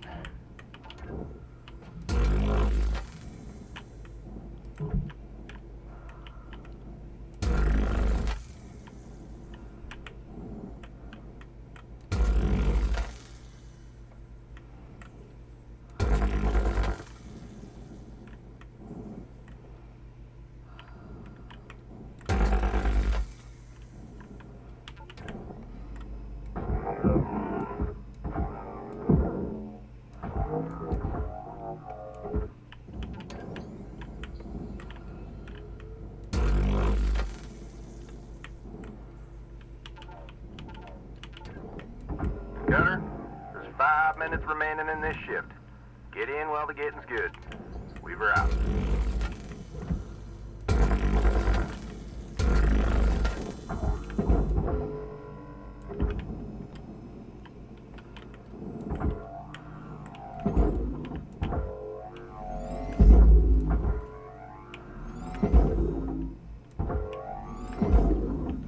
Gunner, there's 5 minutes remaining in this shift. Get in while the getting's good. Weaver out.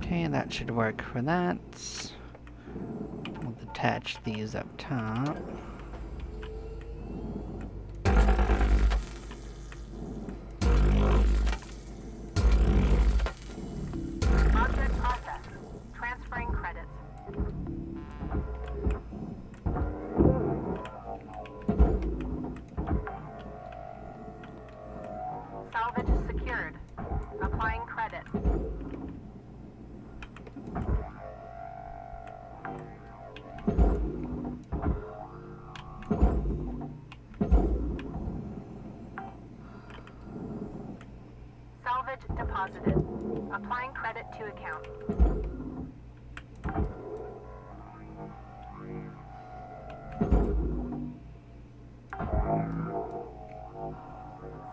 Okay, that should work for that. We'll attach these up top. Object process. Transferring credits. Salvage secured. Applying credit. Salvage deposited. Applying credit to account.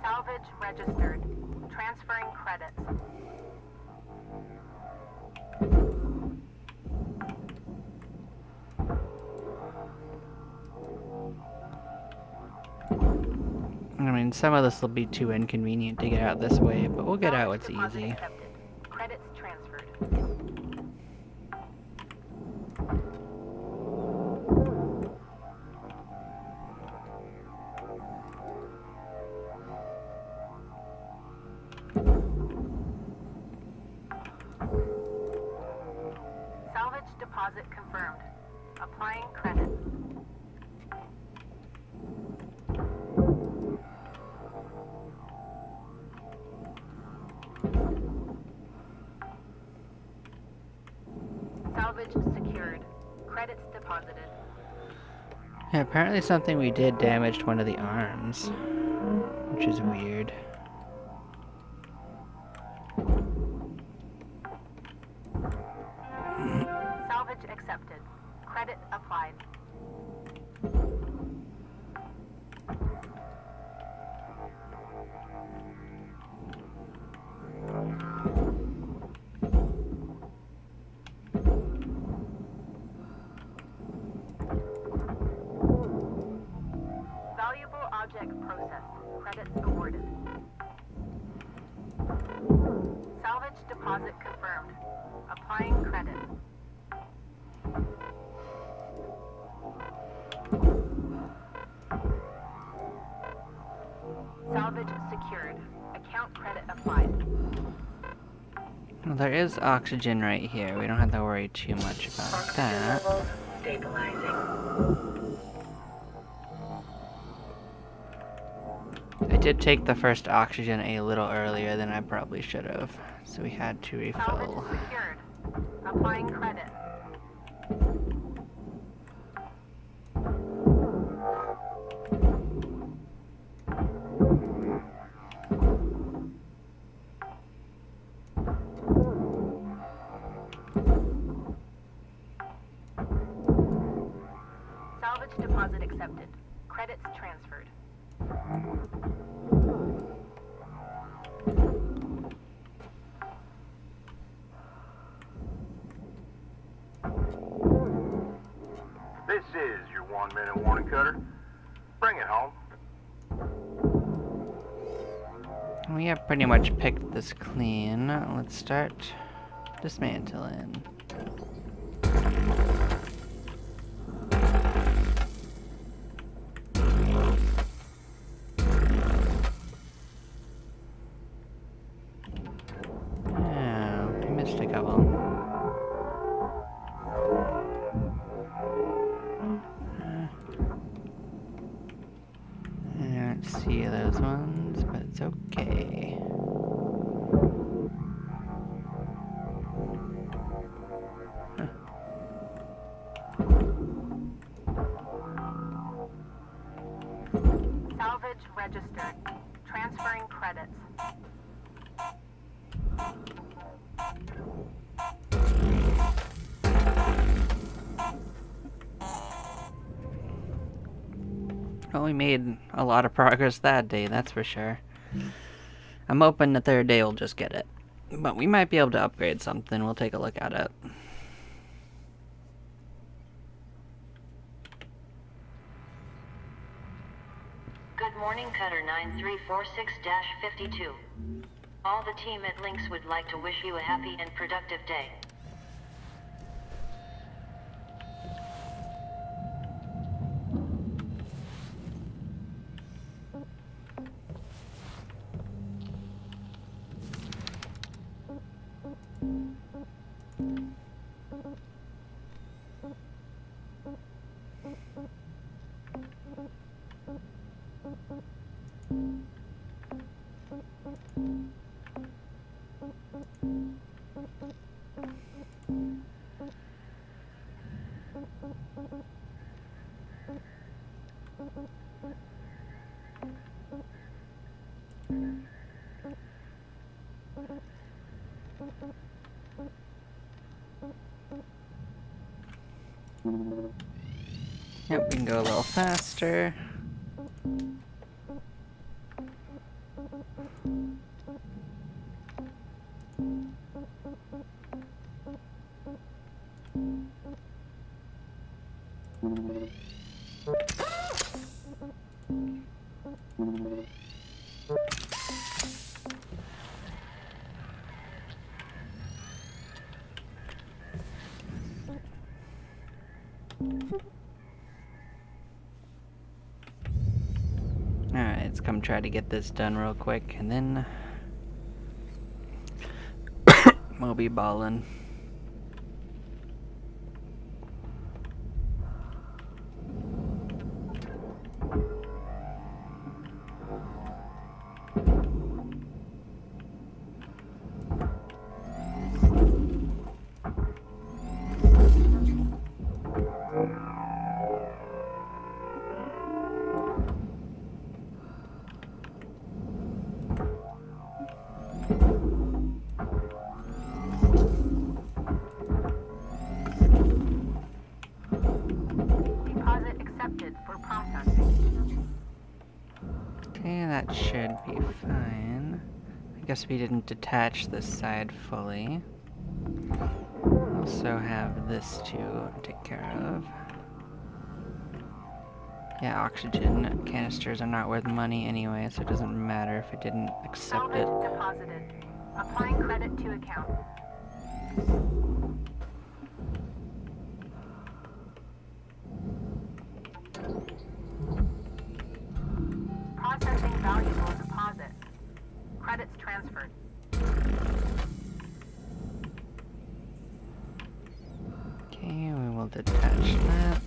Salvage registered. Transferring credits. I mean, some of this will be too inconvenient to get out this way, but we'll get out what's Deposit easy. accepted. Credits transferred. Salvage deposit confirmed. Applying credit. Salvage secured. Credits deposited. Yeah, apparently something we did damaged one of the arms, which is weird. Salvage accepted. Credit applied. Valuable object processed. Credits awarded. Salvage deposit confirmed. Applying credit. Salvage secured. Account credit applied. Well, there is oxygen right here. We don't have to worry too much about Oxygen that. levels stabilizing. I did take the first oxygen a little earlier than I probably should have, so we had to Salvage refill. secured. Applying credit. Salvage deposit accepted. Credits transferred. This is your 1-minute warning, Cutter. Bring it home. We have pretty much picked this clean. Let's start dismantling. Yeah, I missed a couple. I don't see those ones, but it's okay. Salvage registered. Transferring credits. Well, Well, we made a lot of progress that day, that's for sure. I'm hoping the third day we'll just get it. But we might be able to upgrade something. We'll take a look at it. Good morning, Cutter 9346-52. All the team at Lynx would like to wish you a happy and productive day. Yep, we can go a little faster. Alright, let's come try to get this done real quick, and then we'll be ballin'. Deposit accepted for processing. Okay, that should be fine. I guess we didn't detach this side fully. Also have this to take care of. Yeah, oxygen canisters are not worth money anyway, so it doesn't matter if it didn't accept it. Salvage deposited. Applying credit to account. Processing valuable deposit. Credits transferred. Okay, we will detach that.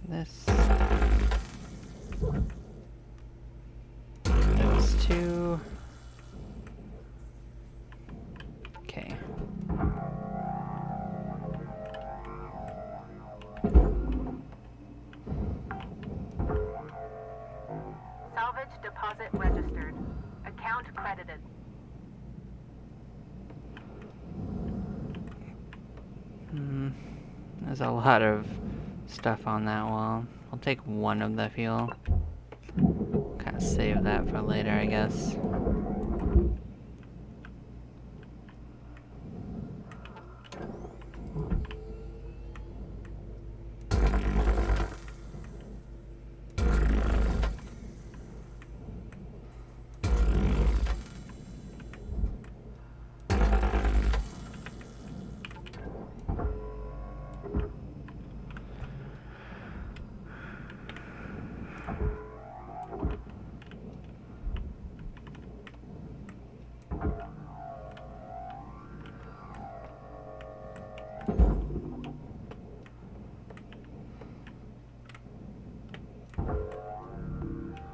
This. Those two. Okay. Salvage deposit registered. Account credited. There's a lot of stuff on that wall. I'll take one of the fuel. Kind of save that for later, I guess.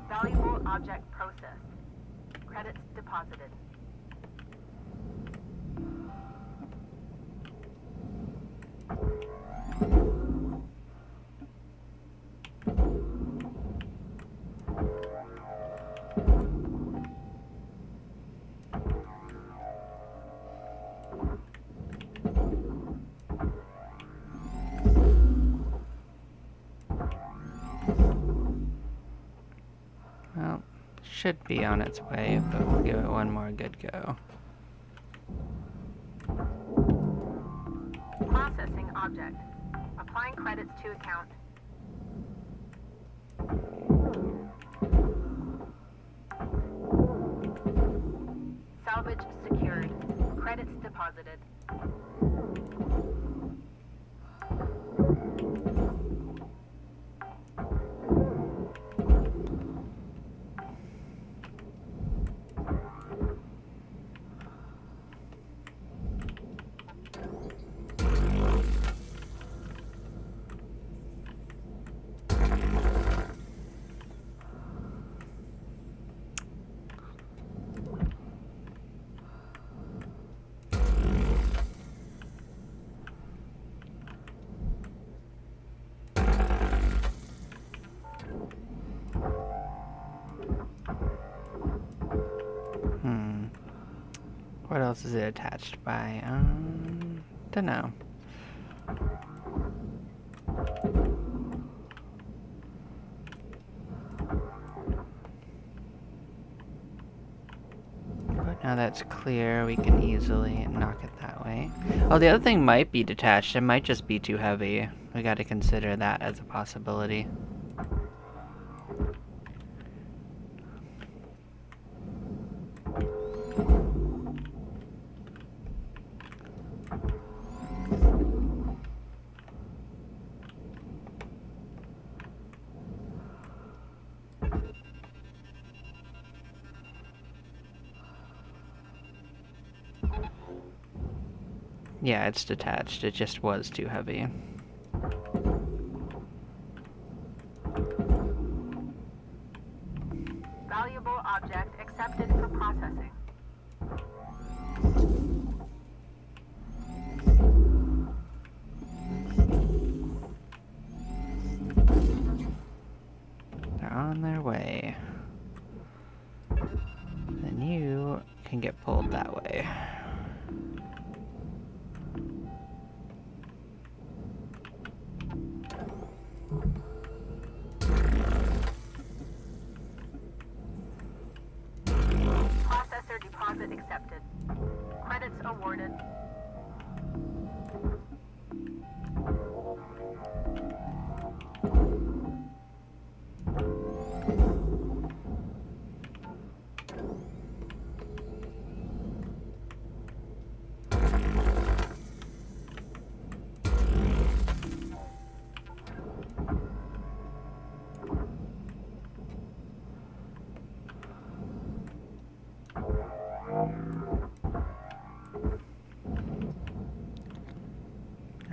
Valuable object processed. Credits deposited. should be on its way, but we'll give it one more good go. Processing object. Applying credits to account. Salvage secured. Credits deposited. What else is it attached by? Dunno. But now that's clear, we can easily knock it that way. Oh, the other thing might be detached. It might just be too heavy. We gotta consider that as a possibility. Yeah, it's detached. It just was too heavy. Valuable object accepted for processing. They're on their way. Then you can get pulled that way. Processor deposit accepted. Credits awarded.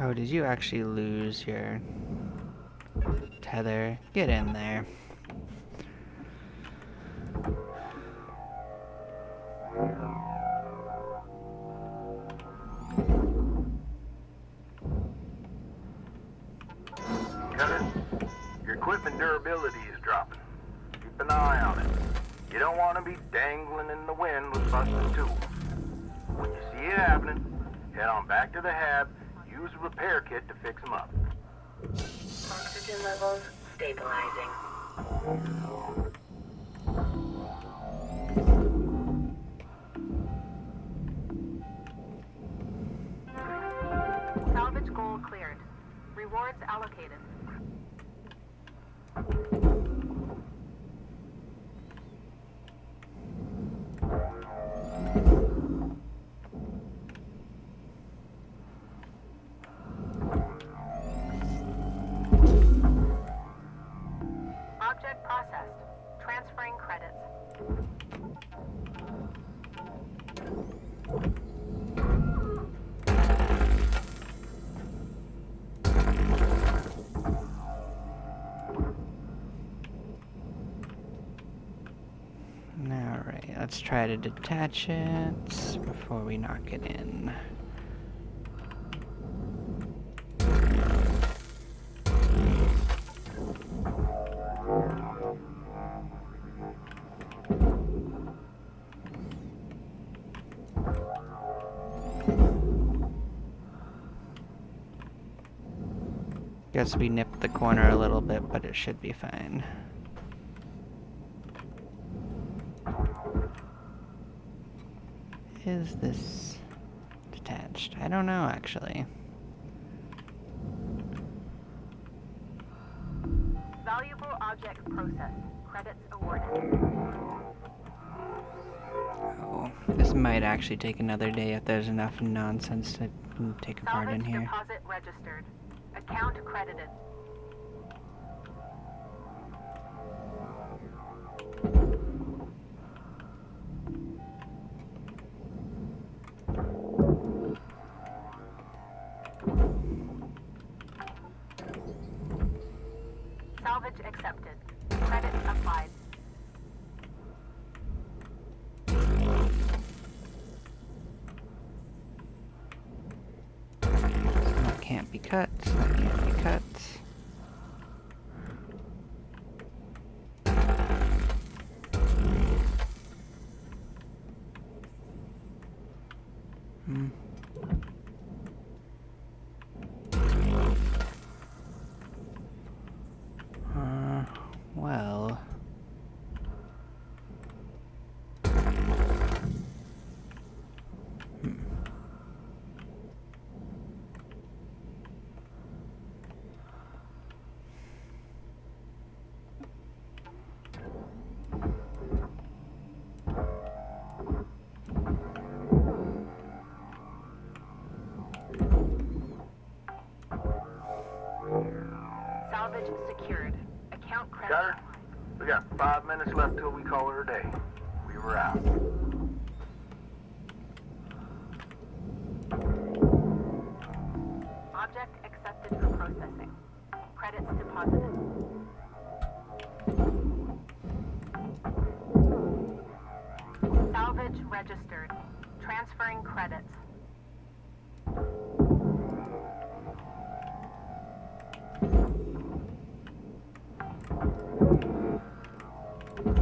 Oh, did you actually lose your tether? Get in there. Cutter, your equipment durability is dropping. Keep an eye on it. You don't want to be dangling in the wind with busted tools. When you see it happening, head on back to the hab, use a repair kit to fix them up. Oxygen levels stabilizing. Salvage goal cleared. Rewards allocated. Object processed. Transferring credits. Alright, let's try to detach it before we knock it in. Guess we nipped the corner a little bit, but it should be fine. is this detached? I don't know, actually. Valuable object processed. Credits awarded. Oh, this might actually take another day if there's enough nonsense to take apart in Salvage here. deposit registered. Account credited. Salvage accepted. Credits applied. That can't be cut. That can't be cut. Hmm. Well. Salvage secured. Account credit. Cutter, we got 5 minutes left till we call it a day. We were out. Object accepted for processing. Credits deposited. Salvage registered. Transferring credits.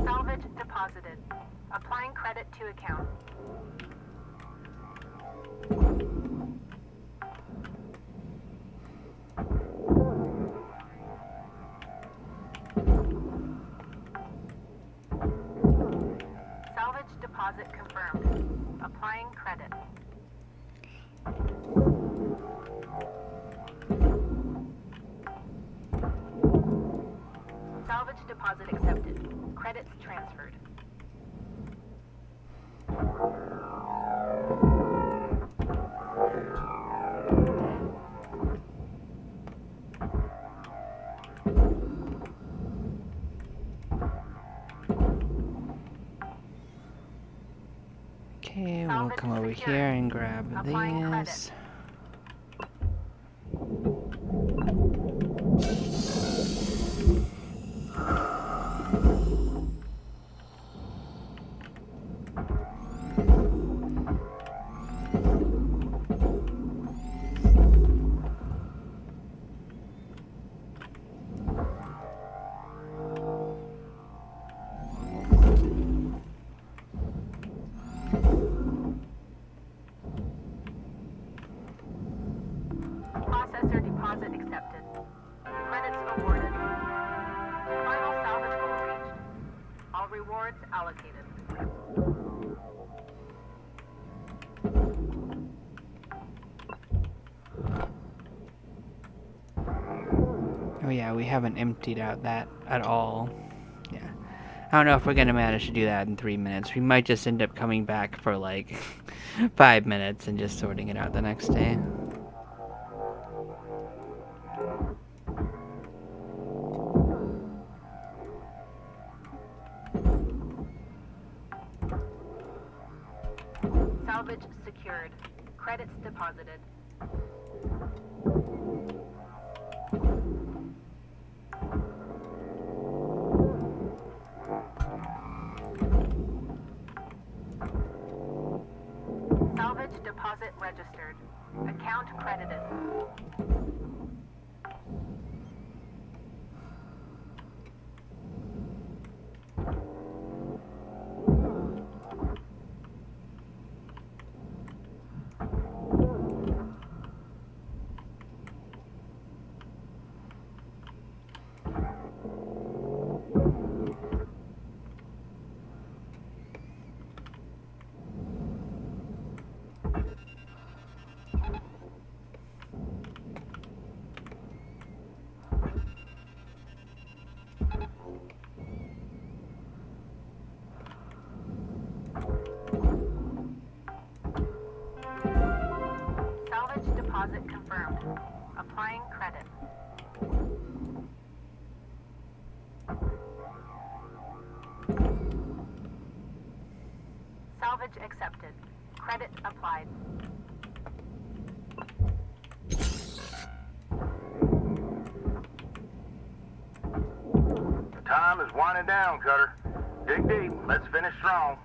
Salvage deposited. Applying credit to account. Salvage deposit confirmed. Applying credit. Salvage deposit accepted. Credits transferred. Okay, we'll Salvage come over secured. here and grab Applying credit. these. Processor deposit accepted. Credits awarded. Final salvage goal reached. All rewards allocated. Oh yeah, we haven't emptied out that at all. Yeah. I don't know if we're gonna manage to do that in 3 minutes. We might just end up coming back for like 5 minutes and just sorting it out the next day. Salvage secured. Credits deposited. Salvage deposit registered. Account credited. deposit confirmed. Applying credit. Salvage accepted. Credit applied. The time is winding down, Cutter. Dig deep. Let's finish strong.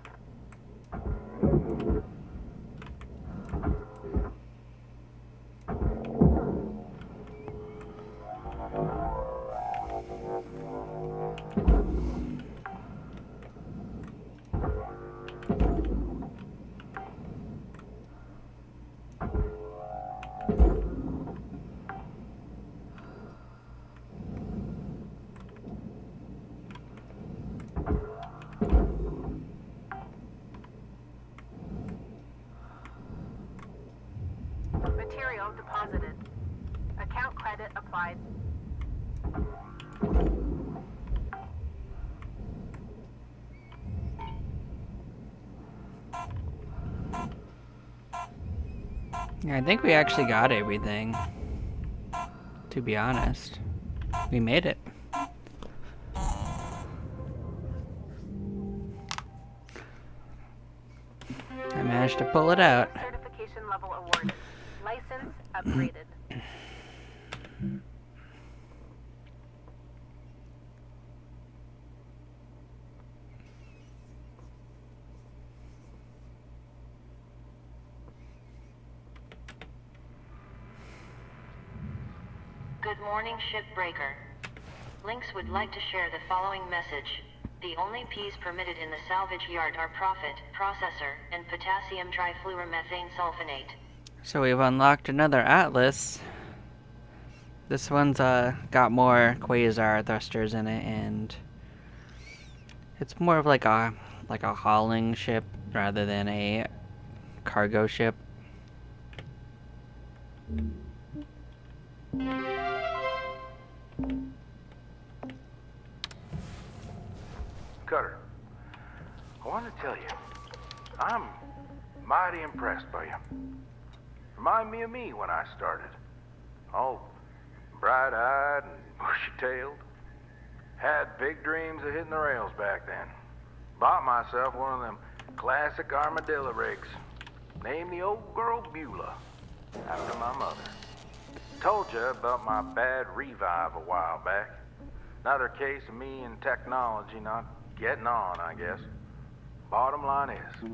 Material deposited. Account credit applied. Yeah, I think we actually got everything. To be honest. We made it. I managed to pull it out. Certification level awarded. License upgraded. Good morning, Shipbreaker. Lynx would like to share the following message. The only Ps permitted in the salvage yard are profit, processor, and potassium trifluoromethane sulfonate. So we've unlocked another atlas. This one's got more quasar thrusters in it, and it's more of like a hauling ship rather than a cargo ship. Cutter, I want to tell you, I'm mighty impressed by you. Remind me of me when I started. All bright-eyed and bushy-tailed. Had big dreams of hitting the rails back then. Bought myself one of them classic armadillo rigs. Named the old girl Beulah, after my mother. Told you about my bad revive a while back. Another case of me and technology not getting on, I guess. Bottom line is,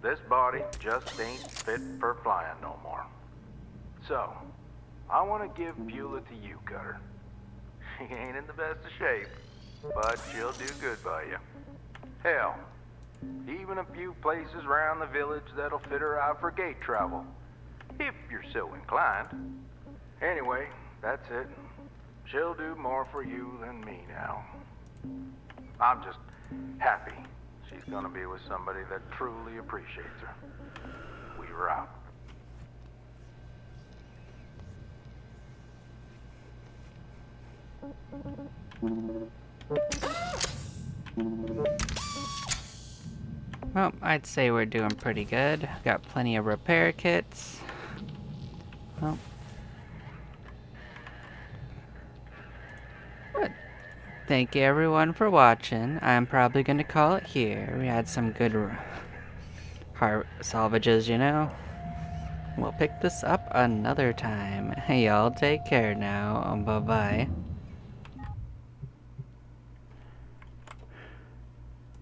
this body just ain't fit for flying no more. So, I want to give Beulah to you, Cutter. She ain't in the best of shape, but she'll do good by you. Hell, even a few places around the village that'll fit her out for gate travel, if you're so inclined. Anyway, that's it. She'll do more for you than me now. I'm just happy she's gonna be with somebody that truly appreciates her. We were out. Well, I'd say we're doing pretty good. Got plenty of repair kits. Well, good. Thank you everyone for watching. I'm probably gonna call it here. We had some good heart salvages, you know. We'll pick this up another time. Hey, y'all, take care now. Bye-bye.